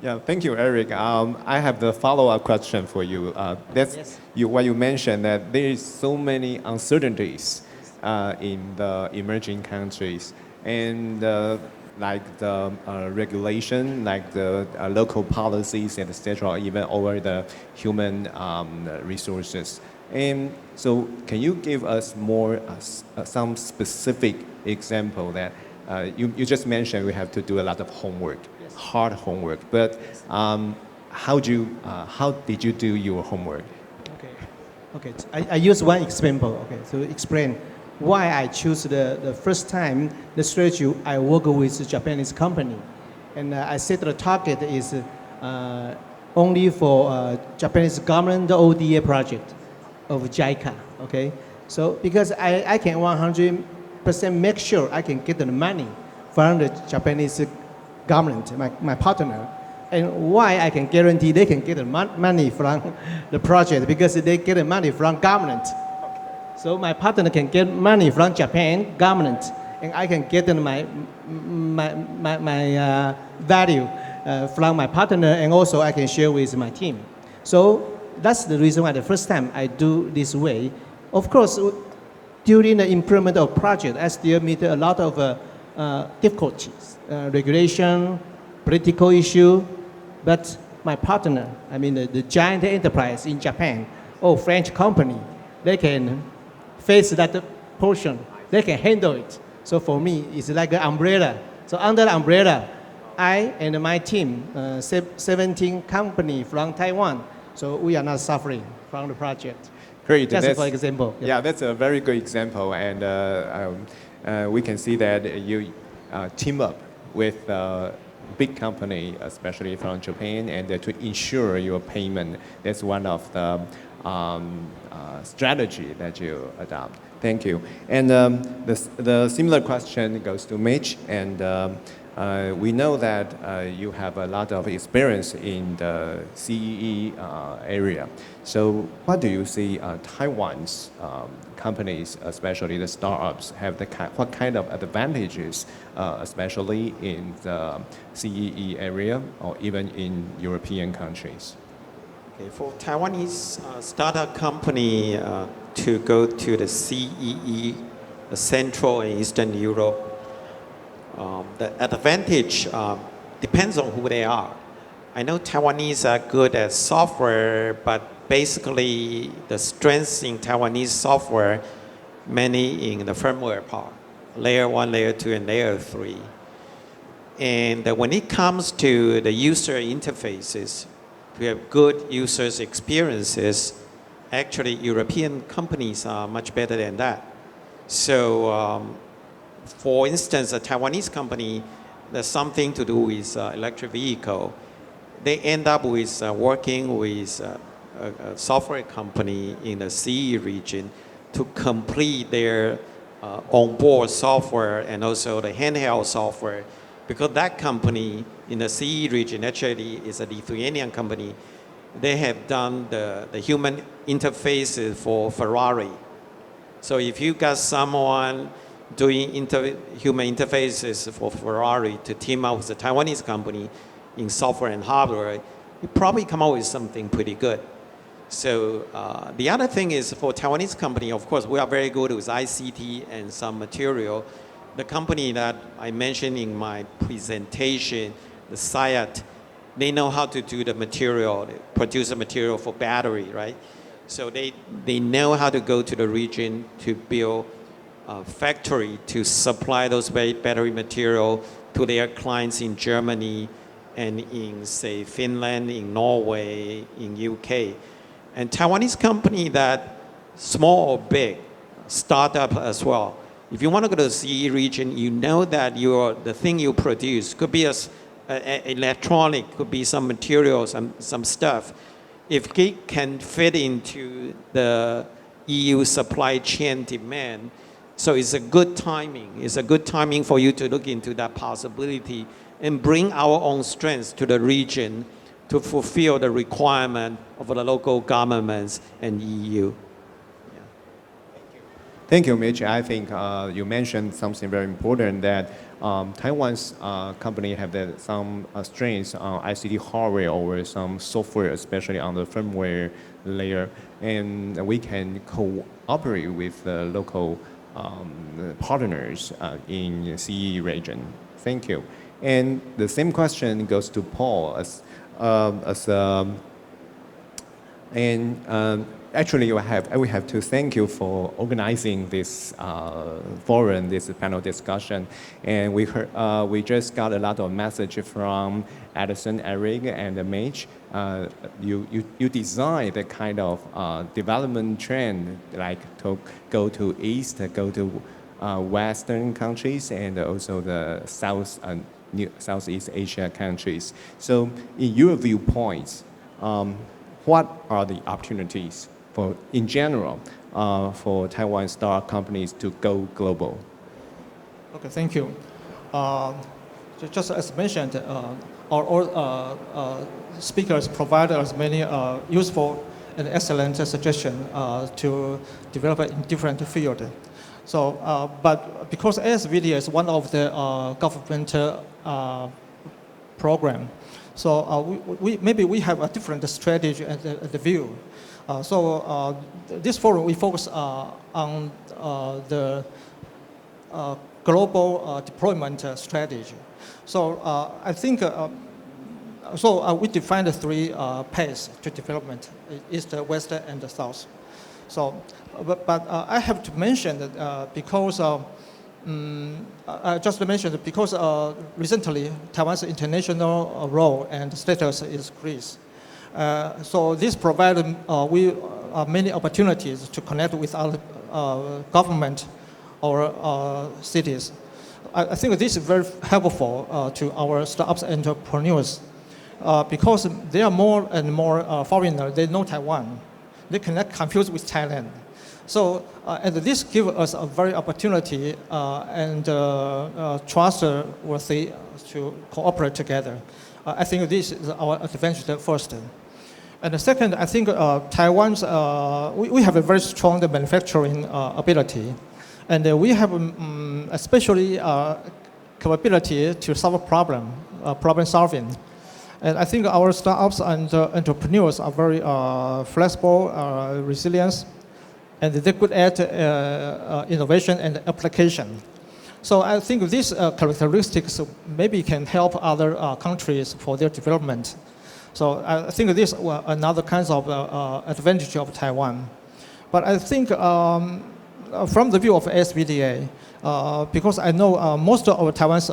Yeah, thank you, Eric. I have the follow-up question for you. That's what you mentioned, that there is so many uncertainties in the emerging countries, and like the regulation, like the local policies, and etc., even over the human resources. And so, can you give us more some specific example that you just mentioned we have to do a lot of homework, hard homework, but how did you do your homework? Okay. I use one example. Okay, to explain why I choose the first time the strategy I work with a Japanese company, and I set the target is only for Japanese government ODA project of JICA. Okay, so because I can 100% make sure I can get the money from the Japanese government, my partner. And why I can guarantee they can get the money from the project, because they get the money from government. So my partner can get money from Japan government, and I can get my value from my partner, and also I can share with my team. So that's the reason why the first time I do this way. Of course, during the improvement of project, I still meet a lot of difficulties, regulation, political issue, But my partner, I mean the giant enterprise in Japan or French company, they can face that portion. They can handle it. So for me, it's like an umbrella. So under the umbrella, I and my team, 17 company from Taiwan, so we are not suffering from the project. Great. Just That's- for example. Yeah, that's a very good example, and we can see that you team up with a big company, especially from Japan, and to ensure your payment. That's one of the strategy that you adopt. Thank you. And the similar question goes to Mitch, and we know that you have a lot of experience in the CEE area. So what do you see Taiwan's companies, especially the startups, have what kind of advantages, especially in the CEE area or even in European countries? Okay, for Taiwanese startup company to go to the CEE, the Central and Eastern Europe, the advantage depends on who they are. I know Taiwanese are good at software, but basically the strengths in Taiwanese software, many in the firmware part, layer 1, layer 2, and layer 3. And when it comes to the user interfaces, we have good users experiences. Actually, European companies are much better than that. So, for instance, a Taiwanese company, there's something to do with electric vehicle. They end up with working with a software company in the CE region to complete their onboard software and also the handheld software, because that company in the CE region actually is a Lithuanian company. They have done the human interfaces for Ferrari. So if you got someone doing human interfaces for Ferrari to team up with a Taiwanese company in software and hardware, you probably come up with something pretty good. So the other thing is for Taiwanese company, of course, we are very good with ICT and some material. The company that I mentioned in my presentation, the SIAT, they know how to do the material, produce the material for battery, right? So they know how to go to the region to build a factory to supply those battery material to their clients in Germany and in, say, Finland, in Norway, in UK. And Taiwanese company that small or big, startup as well. If you want to go to the CE region, you know that the thing you produce could be electronic, could be some materials, some stuff. If it can fit into the EU supply chain demand, so it's a good timing. It's a good timing for you to look into that possibility and bring our own strengths to the region to fulfill the requirement of the local governments and EU. Thank you, Mitch. I think you mentioned something very important, that Taiwan's company have some strengths on ICT hardware or some software, especially on the firmware layer, and we can cooperate with the local partners in CE region. Thank you. And the same question goes to Paul actually, we have to thank you for organizing this forum, this panel discussion. And we just got a lot of message from Edison, Eric, and Mitch. You design the kind of development trend, like to go to East, go to Western countries, and also the Southeast Asia countries. So in your viewpoints, what are the opportunities in general for Taiwan startup companies to go global? Okay, thank you. Just as mentioned, our speakers provided us many useful and excellent suggestions to develop in different fields. So, but because ASVDA is one of the government program, so maybe we have a different strategy and the view. So this forum, we focus on the global deployment strategy. So I think we defined the three paths to development: east, west, and the south. So, but I have to mention that because I just mentioned that because recently Taiwan's international role and status is increased. So this provides many opportunities to connect with other government or cities. I think this is very helpful to our startups and entrepreneurs because there are more and more foreigners. They know Taiwan. They cannot confuse with Thailand. So and this gives us a very opportunity and trustworthy to cooperate together. I think this is our advantage first. And the second, I think Taiwan's, we have a very strong manufacturing ability. And we have especially capability to solve problem solving. And I think our startups and entrepreneurs are very flexible, resilient, and they're good at innovation and application. So I think these characteristics maybe can help other countries for their development. So I think this is another kind of advantage of Taiwan. But I think from the view of ASVDA, because I know most of Taiwan's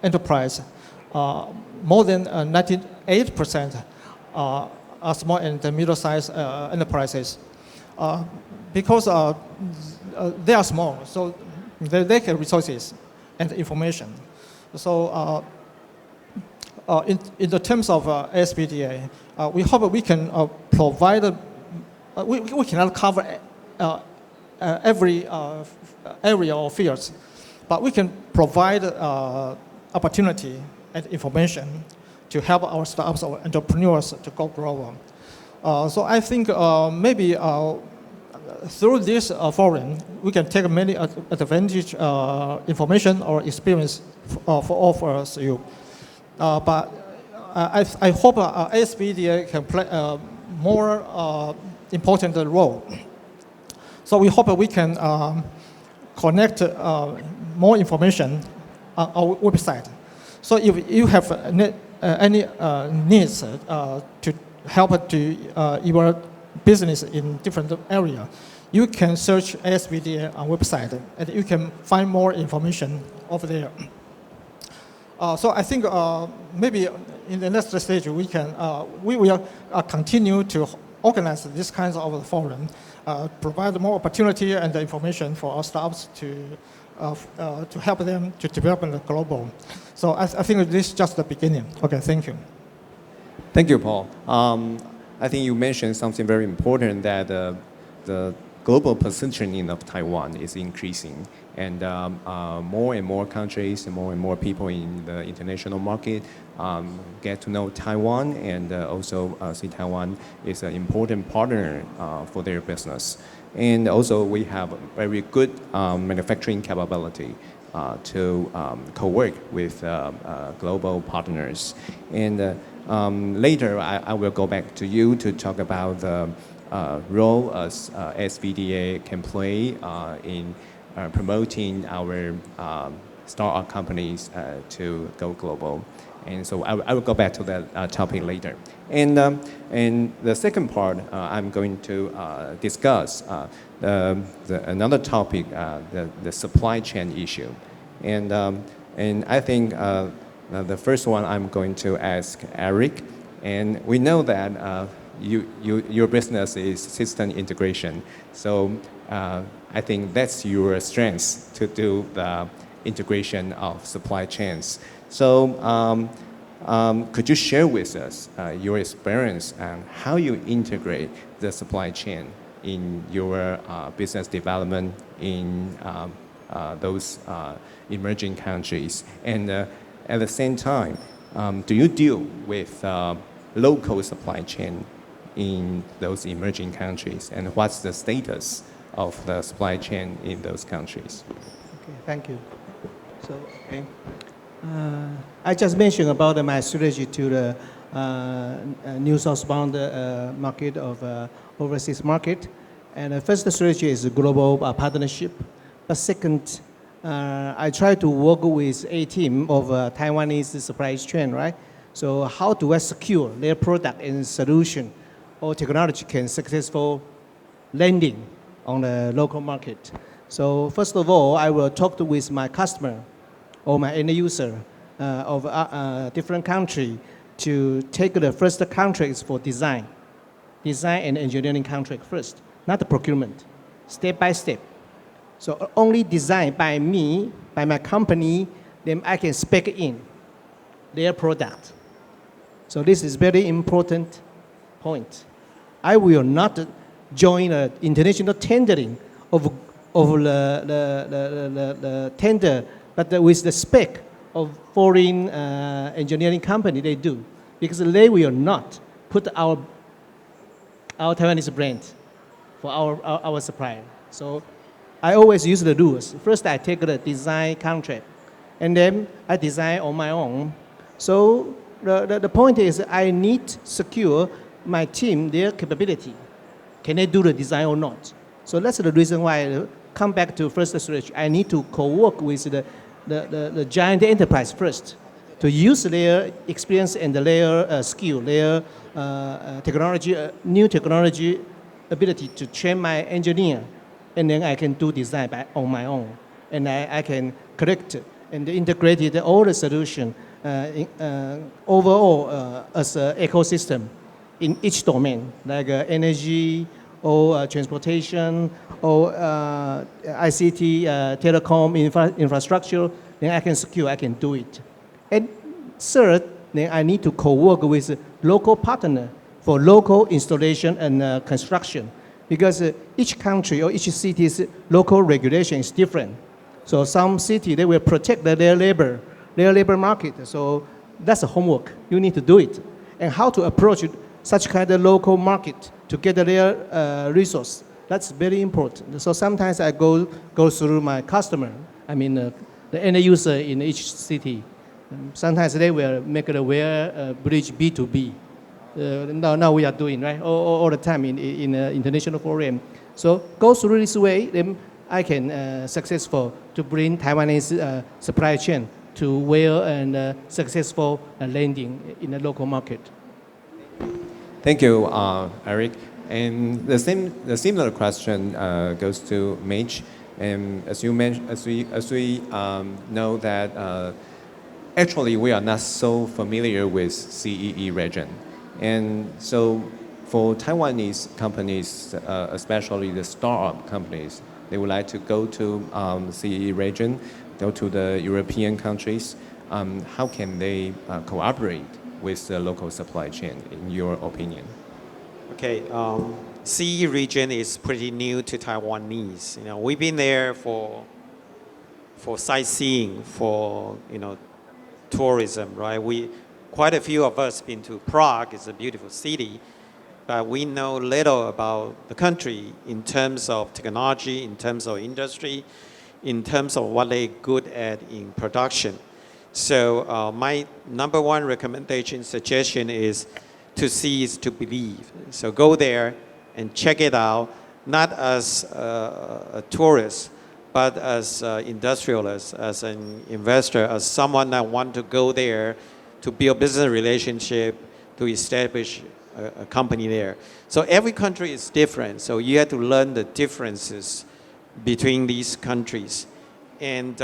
enterprise, more than 98% are small and middle-sized enterprises. Because they are small, so they lack resources and information. So in the terms of ASVDA, we hope we can provide, we cannot cover every area or fields, but we can provide opportunity and information to help our startups or entrepreneurs to go global. So I think maybe through this forum, we can take many advantage information or experience for all of us. But I hope ASVDA can play a more important role. So we hope we can connect more information on our website. So if you have any needs to help to your business in different area, you can search ASVDA on website and you can find more information over there. So I think maybe in the next stage we will continue to organize this kind of forum, provide more opportunity and information for our startups to help them to develop in the global. So I think this is just the beginning. Okay, thank you. Thank you, Paul. I think you mentioned something very important, that the global positioning of Taiwan is increasing, and more and more countries and more people in the international market get to know Taiwan, and also see Taiwan is an important partner for their business. And also we have very good manufacturing capability to co-work with global partners. And later I will go back to you to talk about the role as ASVDA can play in promoting our startup companies to go global. And so I will go back to that topic later. And the second part, I'm going to discuss another topic, the supply chain issue. And I think the first one I'm going to ask Eric. And we know that your business is system integration. So I think that's your strength to do the integration of supply chains. So could you share with us your experience and how you integrate the supply chain in your business development in those emerging countries? And at the same time, do you deal with local supply chain in those emerging countries? And what's the status of the supply chain in those countries? Okay, thank you. So, okay. I just mentioned about my strategy to the new southbound market of overseas market. And the first strategy is a global partnership. But second, I try to work with a team of Taiwanese supply chain, right? So how do I secure their product and solution or technology can successful landing on the local market? So first of all, I will talk with my customer or my end user of different country to take the first contracts for design and engineering contract first, not the procurement, step by step. So only design by me, by my company, then I can spec in their product. So this is very important point. I will not join an international tendering of the tender, but with the spec of foreign engineering company they do, because they will not put our Taiwanese brand for our supplier. So I always use the rules. First I take the design contract, and then I design on my own. So the point is I need to secure my team, their capability. Can they do the design or not? So that's the reason why I come back to first research. I need to co-work with the giant enterprise first to use their experience and their skill, their technology, new technology ability to train my engineer, and then I can do design on my own, and I can correct and integrate all the solution overall as an ecosystem in each domain, like energy or transportation or ICT, telecom infrastructure. Then I can secure, I can do it. And third, then I need to co-work with local partner for local installation and construction, because each country or each city's local regulation is different. So some city, they will protect their labor market. So that's a homework. You need to do it. And how to approach such kind of local market to get their resource, that's very important. So sometimes I go through my customer, I mean the end user in each city. Sometimes they will make it aware bridge B2B. Now we are doing, right, all the time in international forum. So go through this way, then I can successful to bring Taiwanese supply chain to well and successful landing in the local market. Thank you, Eric. And the similar question goes to Mitch. And as you mentioned, as we know that actually we are not so familiar with CEE region, and so for Taiwanese companies, especially the startup companies, they would like to go to CEE region, go to the European countries. How can they cooperate with the local supply chain, in your opinion? Okay, CE region is pretty new to Taiwanese. We've been there for sightseeing, for tourism, right? Quite a few of us been to Prague. It's a beautiful city, but we know little about the country in terms of technology, in terms of industry, in terms of what they're good at in production. So my number one recommendation, suggestion is to see is to believe. So go there and check it out, not as a tourist, but as an industrialist, as an investor, as someone that want to go there to build business relationship, to establish a company there. So every country is different, so you have to learn the differences between these countries. And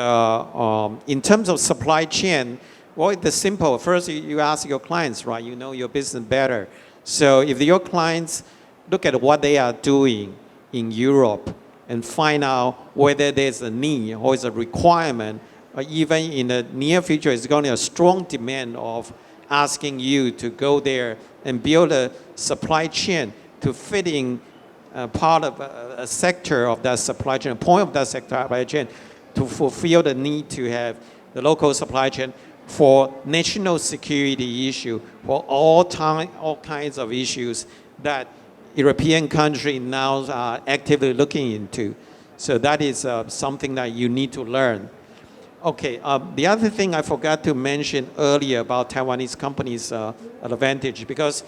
in terms of supply chain, well, it's simple. First, you ask your clients, right? You know your business better. So if your clients look at what they are doing in Europe and find out whether there's a need or is a requirement, or even in the near future, it's going to be a strong demand of asking you to go there and build a supply chain to fit in part of a sector of that supply chain, a point of that supply chain, to fulfill the need to have the local supply chain for national security issue, for all kinds of issues that European countries now are actively looking into. So that is something that you need to learn. Okay, the other thing I forgot to mention earlier about Taiwanese companies' advantage, because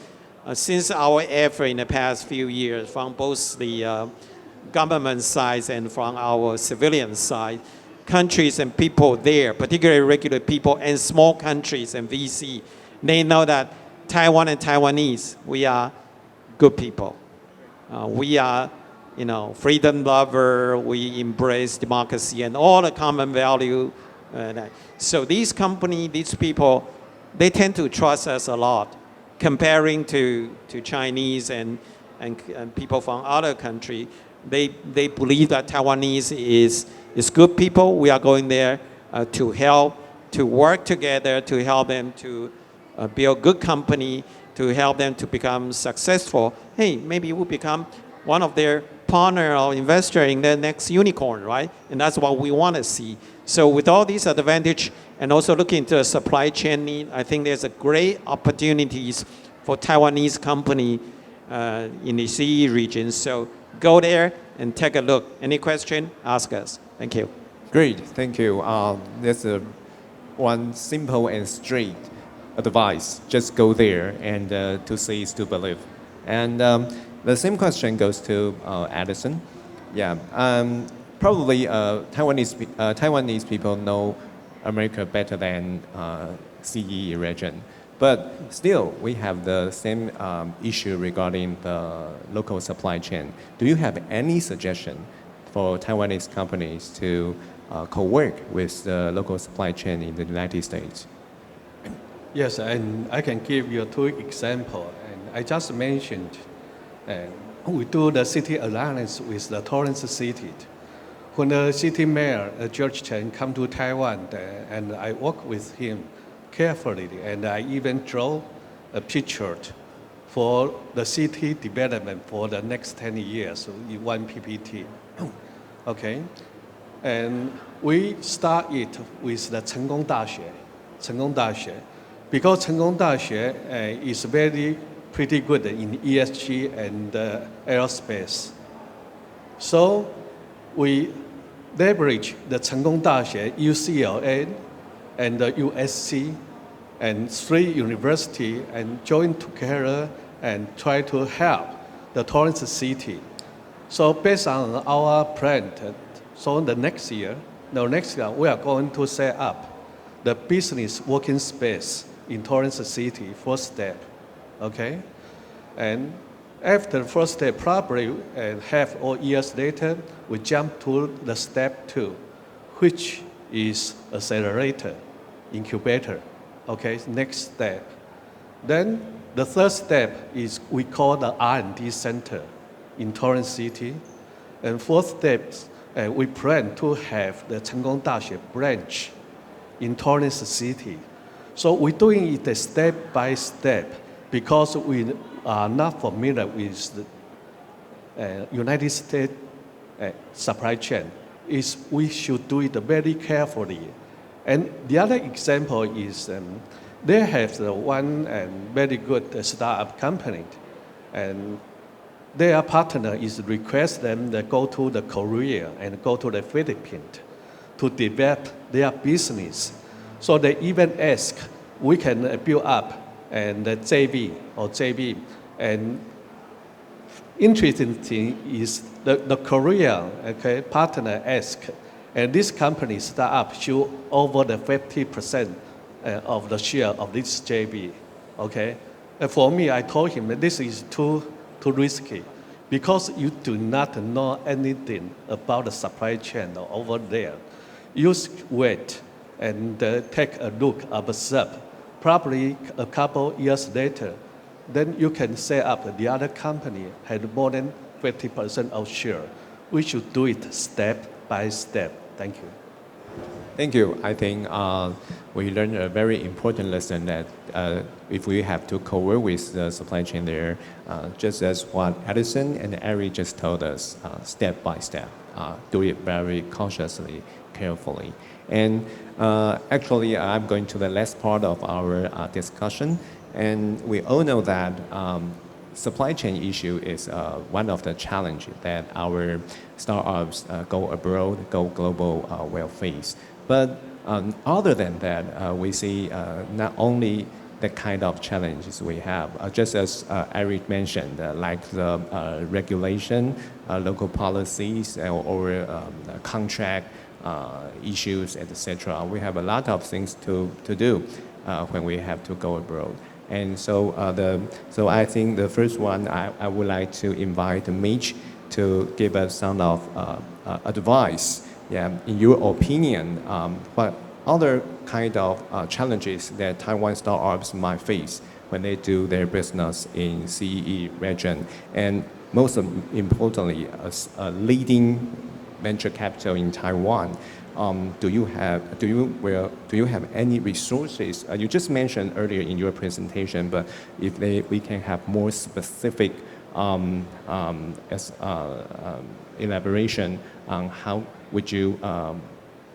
since our effort in the past few years from both the government side and from our civilian side, countries and people there, particularly regular people and small countries and VC, They know that Taiwan and Taiwanese, we are good people. We are, freedom lover. We embrace democracy and all the common value. So these company, these people, they tend to trust us a lot, comparing to Chinese and people from other country. They believe that Taiwanese is good people. We are going there to help, to work together, to help them to build good company, to help them to become successful. Hey, maybe we'll become one of their partner or investor in their next unicorn, right? And that's what we want to see. So with all these advantage and also looking into the supply chain need, I think there's a great opportunities for Taiwanese company in the CE region. So go there and take a look. Any question, ask us. Thank you. Great, thank you. There's one simple and straight advice. Just go there and to see is to believe. And the same question goes to Edison. Yeah, probably Taiwanese people know America better than CE region. But still, we have the same issue regarding the local supply chain. Do you have any suggestion for Taiwanese companies to co-work with the local supply chain in the United States? Yes, and I can give you 2 examples. And I just mentioned, we do the city alliance with the Torrance City. When the city mayor, George Chen, come to Taiwan, and I work with him carefully, and I even draw a picture for the city development for the next 10 years in one PPT. Okay, and we start it with the Cheng Kung Daxue, because Cheng Kung Daxue is pretty good in ESG and aerospace. So we leverage the Cheng Kung Daxue, UCLA, and the USC, and 3 universities, and join together and try to help the Torrance City. So based on our plan, so the next year we are going to set up the business working space in Torrance City, first step, okay? And after the first step, probably half or years later, we jump to the step 2, which is accelerator, incubator, okay, next step. Then the third step is we call the R&D center in Torrance City. And fourth step, we plan to have the Cheng Kung Daxue branch in Torrance City. So we're doing it step by step because we are not familiar with the United States supply chain. We should do it very carefully. And the other example is they have one very good startup company, and their partner is request them to go to the Korea and go to the Philippines to develop their business. So they even ask, we can build up and the JV. And interesting thing is the Korean partner ask, and this company startup should over the 50% of the share of this JV. Okay, and for me, I told him that this is too risky because you do not know anything about the supply chain over there. You wait and take a look, observe. Probably a couple years later, then you can set up the other company had more than 50% of share. We should do it step by step. Thank you. Thank you. I think we learned a very important lesson that if we have to co-work with the supply chain there, just as what Edison and Eric just told us, step by step, do it very cautiously, carefully. And actually, I'm going to the last part of our discussion. And we all know that supply chain issue is one of the challenges that our startups go abroad, go global will face. But other than that, we see not only the kind of challenges we have, just as Eric mentioned, like the regulation, local policies, or contract issues, etc. We have a lot of things to do. when we have to go abroad. And so, so I think the first one, I would like to invite Mitch to give us some of advice. Yeah, in your opinion, what other kind of challenges that Taiwan startups might face when they do their business in CEE region, and most importantly, as a leading venture capital in Taiwan, do you have any resources? You just mentioned earlier in your presentation, but if we can have more specific elaboration on how would you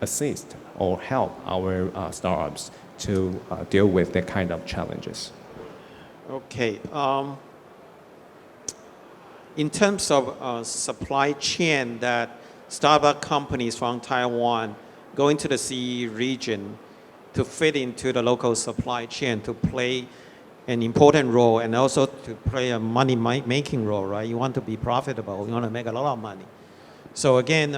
assist or help our startups to deal with that kind of challenges? Okay. In terms of supply chain, that startup companies from Taiwan go into the CE region to fit into the local supply chain to play an important role and also to play a money-making role, right? You want to be profitable. You want to make a lot of money. So again,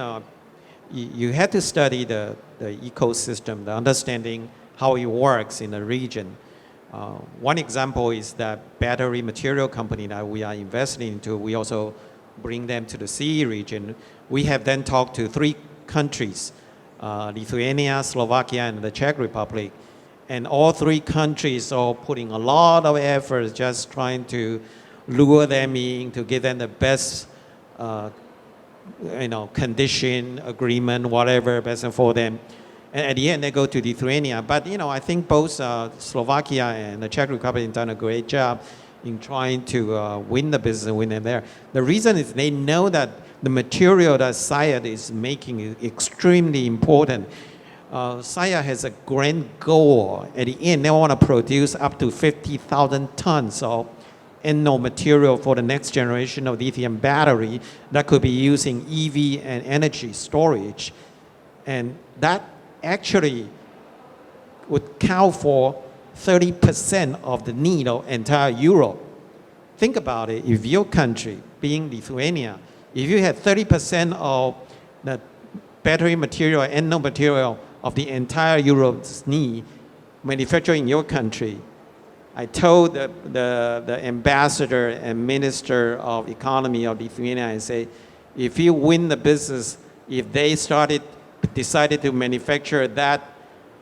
you had to study the ecosystem, the understanding how it works in the region. One example is that battery material company that we are investing into, we also bring them to the CE region. We have then talked to 3 countries, Lithuania, Slovakia, and the Czech Republic. And all 3 countries are putting a lot of effort just trying to lure them in, to give them the best condition, agreement, whatever, best for them. And at the end, they go to Lithuania. But, I think both Slovakia and the Czech Republic have done a great job in trying to win the business, win them there. The reason is they know that the material that SIAD is making is extremely important. SIAD has a grand goal. At the end, they want to produce up to 50,000 tons of anode material for the next generation of lithium battery that could be using EV and energy storage. And that actually would count for 30% of the need of entire Europe. Think about it, if your country, being Lithuania, if you had 30% of the battery material, anode material of the entire Europe's need manufactured in your country, I told the ambassador and minister of economy of Lithuania, I say, if you win the business, if they decided to manufacture that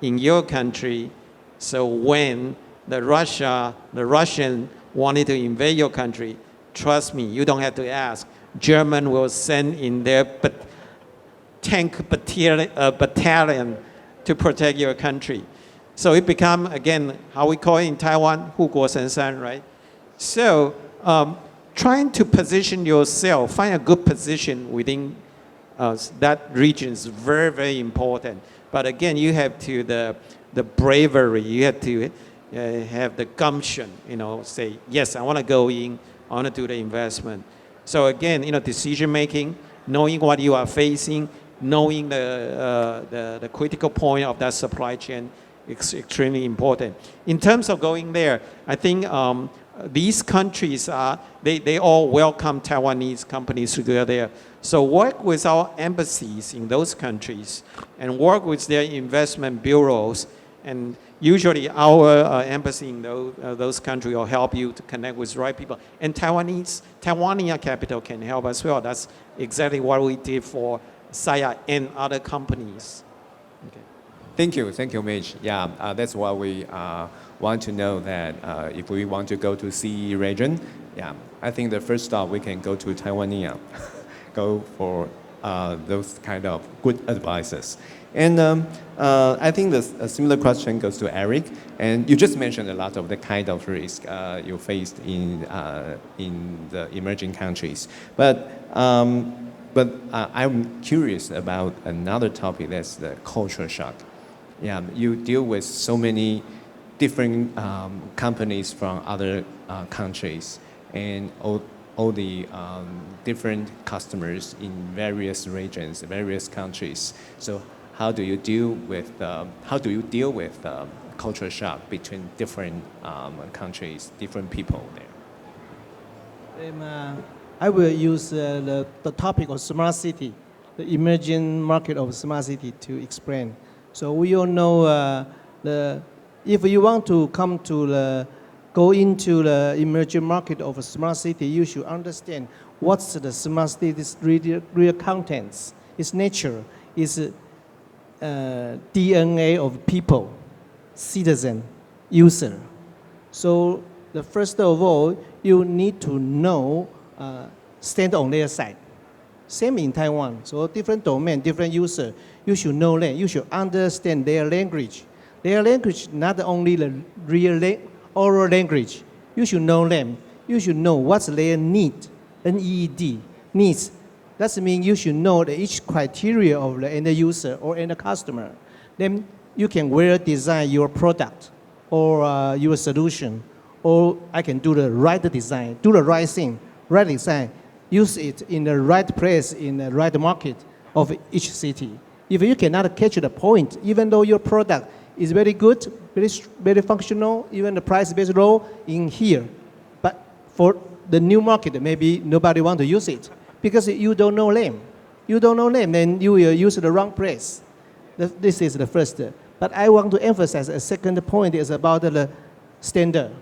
in your country, so when the Russian wanted to invade your country, trust me, you don't have to ask. German will send in their tank battalion to protect your country. So it become, again, how we call it in Taiwan, 护国神山, right? So trying to position yourself, find a good position within that region is very, very important. But again, you have to the bravery, you have to have the gumption, say, yes, I want to go in, I want to do the investment. So again, decision making, knowing what you are facing, knowing the critical point of that supply chain is extremely important. In terms of going there, I think these countries they all welcome Taiwanese companies to go there. So work with our embassies in those countries and work with their investment bureaus. And usually our embassy in those countries will help you to connect with the right people. And Taiwania capital can help as well. That's exactly what we did for SIA and other companies. Okay. Thank you, Mitch. Yeah, that's why we want to know that if we want to go to CE region, yeah, I think the first stop we can go to Taiwania, go for those kind of good advices. And I think a similar question goes to Eric. And you just mentioned a lot of the kind of risk you faced in the emerging countries. But I'm curious about another topic, that's the culture shock. Yeah, you deal with so many different companies from other countries and all the different customers in various regions, various countries. So how do you deal with culture shock between different countries, different people there? I will use the topic of smart city, the emerging market of smart city, to explain. So we all know the If you want to go into the emerging market of a smart city, you should understand what's the smart city's real contents, its nature, its DNA of people, citizen, user. So the first of all, you need to know, stand on their side. Same in Taiwan. So different domain, different user, you should know them. You should understand their language. Their language, not only the real oral language. You should know them. You should know what's their need, NEED, needs. That means you should know each criteria of the end user or end customer. Then you can well design your product or your solution, or I can do the right design, do the right thing, right design, use it in the right place, in the right market of each city. If you cannot catch the point, even though your product is very good, very functional, even the price is very low in here, but for the new market, maybe nobody want to use it because you don't know them. You don't know them, then you will use the wrong place. This is the first. But I want to emphasize a second point is about the standard.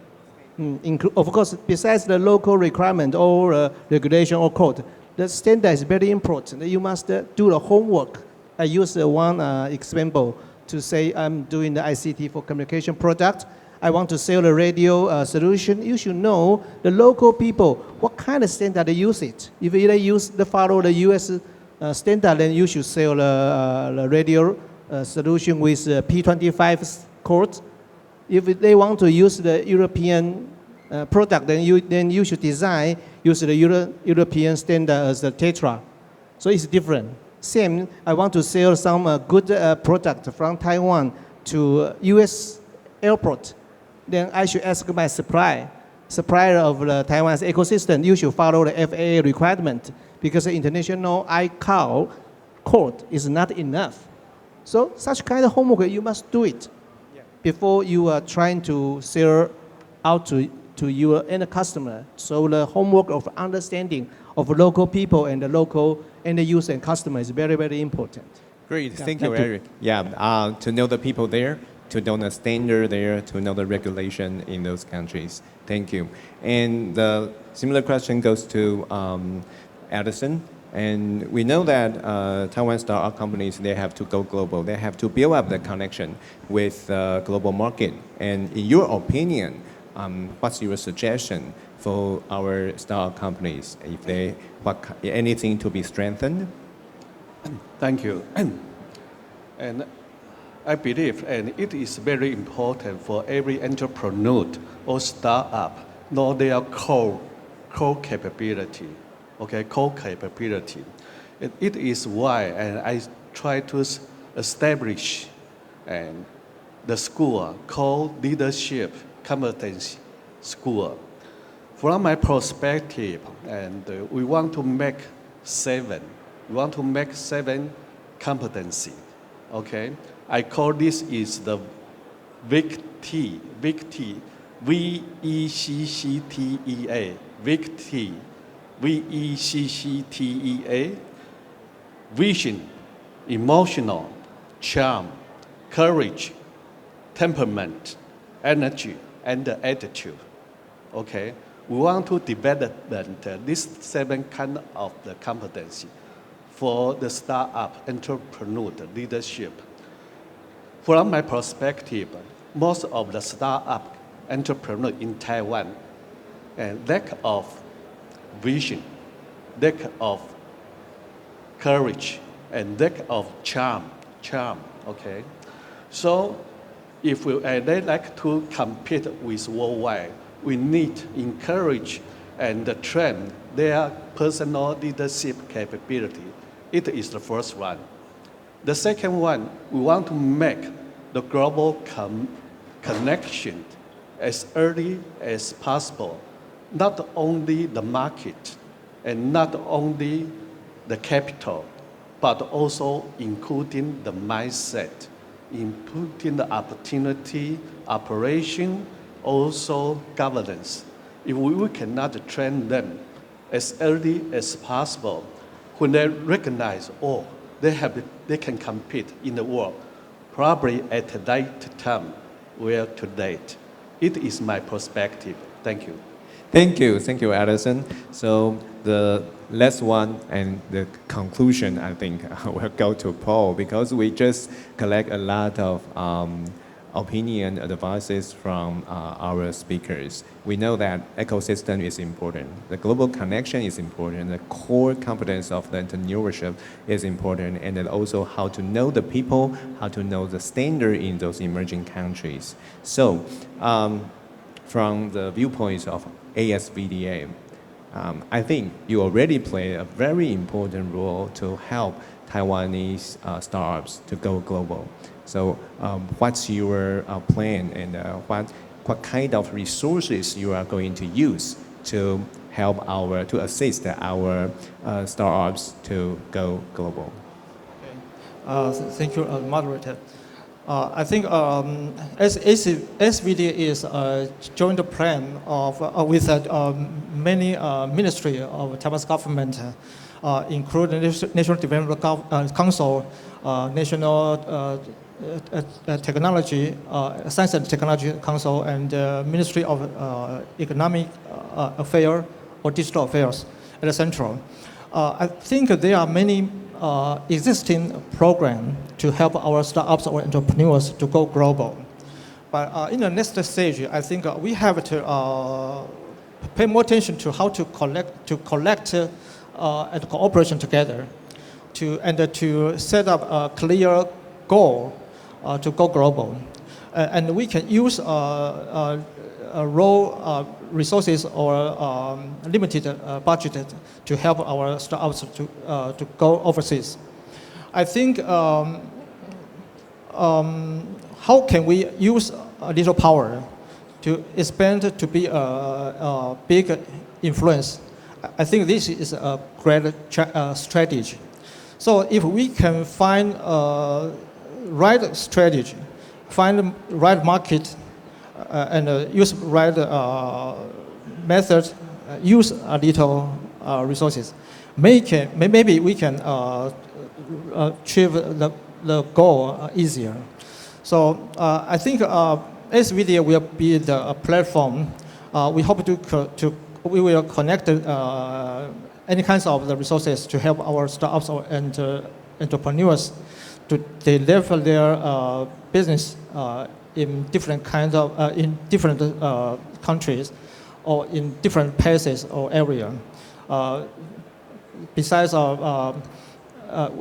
Of course, besides the local requirement or regulation or code, the standard is very important. You must do the homework. I use one example to say I'm doing the ICT for communication product. I want to sell a radio solution. You should know the local people, what kind of standard they use it. If they follow the US standard, then you should sell the radio solution with P25 code. If they want to use the European product, then you should use the European standard as the Tetra. So it's different. Same, I want to sell some good product from Taiwan to US airport. Then I should ask my supplier of the Taiwan's ecosystem, you should follow the FAA requirement because the international ICAO code is not enough. So such kind of homework, you must do it before you are trying to sell out to your end customer. So the homework of understanding of local people and the local end user and customer is very, very important. Great, thank you, Eric. Yeah, to know the people there, to know the standard there, to know the regulation in those countries. Thank you. And the similar question goes to Edison. And we know that Taiwan startup companies, they have to go global. They have to build up the connection with the global market. And in your opinion, what's your suggestion for our startup companies? If they, anything to be strengthened? Thank you. And I believe, and it is very important for every entrepreneur or startup know their core capability. Okay, core capability. It is why, and I try to establish the school called Leadership Competency School. From my perspective, and we want to make 7. We want to make 7 competency. Okay, I call this is the VECTA, VECCTA, VECTA. VECCTA, vision, emotional, charm, courage, temperament, energy, and attitude. Okay, we want to develop these 7 kind of the competency for the startup entrepreneur leadership. From my perspective, most of the startup entrepreneur in Taiwan and lack of vision, lack of courage, and lack of charm. Okay, so if they like to compete with worldwide, we need to encourage and train their personal leadership capability. It is the first one. The second one, we want to make the global connection as early as possible. Not only the market and not only the capital, but also including the mindset, including the opportunity, operation, also governance. If we cannot train them as early as possible, when they recognize, they can compete in the world, probably at that time, well to date. It is my perspective. Thank you. Thank you, Edison. So the last one and the conclusion, I think, will go to Paul because we just collect a lot of opinion, advices from our speakers. We know that ecosystem is important. The global connection is important. The core competence of the entrepreneurship is important, and then also how to know the people, how to know the standard in those emerging countries. So, from the viewpoints of ASVDA, I think you already play a very important role to help Taiwanese startups to go global. So what's your plan and what kind of resources you are going to use to help to assist our startups to go global? Thank you, moderator. I think SVDA is a joint plan with many ministry of Taiwan's government, including National Development Council, National Technology, Science and Technology Council, and Ministry of Economic Affairs or Digital Affairs at the Central. I think there are many existing programs to help our startups or entrepreneurs to go global. But in the next stage, I think we have to pay more attention to how to collect and cooperation together, to set up a clear goal to go global, and we can use raw resources or limited budget to help our startups to go overseas. I think how can we use a little power to expand to be a big influence? I think this is a great strategy. So if we can find right strategy, find the right market, and use right method, use a little resources, maybe we can achieve the goal easier. So I think SVDA will be the platform. We hope we will connect any kinds of the resources to help our startups and entrepreneurs to deliver their business in different kinds of in different countries or in different places or area. Besides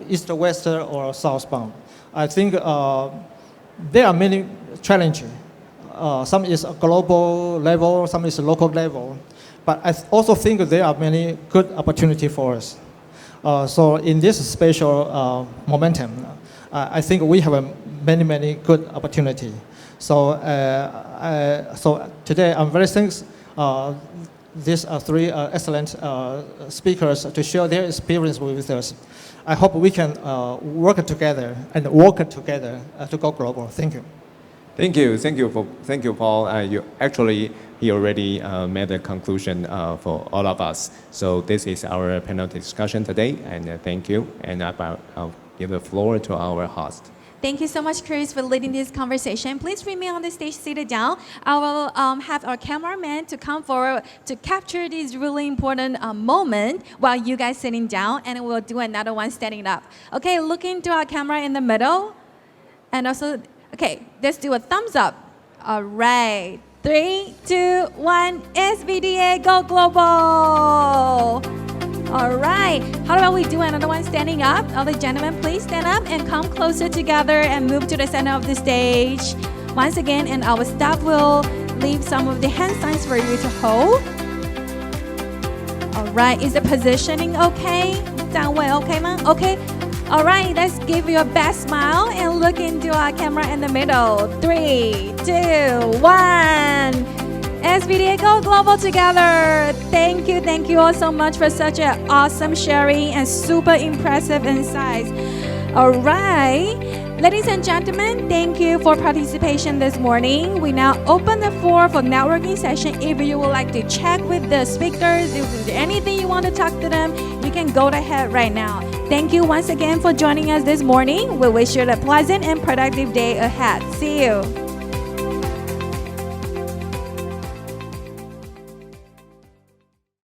east, west, or southbound, I think there are many challenges. Some is a global level, some is a local level. But I also think there are many good opportunities for us. So in this special momentum, I think we have many good opportunities. So so today I'm very thankful these three excellent speakers to share their experience with us. I hope we can work together to go global. Thank you. Thank you, Paul. He already made a conclusion for all of us. So this is our panel discussion today, and thank you. And I'll give the floor to our host. Thank you so much, Chris, for leading this conversation. Please remain on the stage seated down. I will have our cameraman to come forward to capture this really important moment while you guys sitting down, and we'll do another one standing up. Okay, looking to our camera in the middle. And also, okay, let's do a thumbs up. All right. 3, 2, 1, SVDA, go global. All right, how about we do another one standing up? All the gentlemen, please stand up and come closer together and move to the center of the stage. Once again, and our staff will leave some of the hand signs for you to hold. All right, is the positioning okay? 站位 okay 吗? Okay. All right, let's give you a best smile and look into our camera in the middle. 3, 2, 1. SVDA Go Global together. Thank you all so much for such an awesome sharing and super impressive insights. All right, ladies and gentlemen, thank you for participation this morning. We now open the floor for networking session. If you would like to chat with the speakers, if there's anything you want to talk to them, you can go ahead right now. Thank you once again for joining us this morning. We wish you a pleasant and productive day ahead. See you.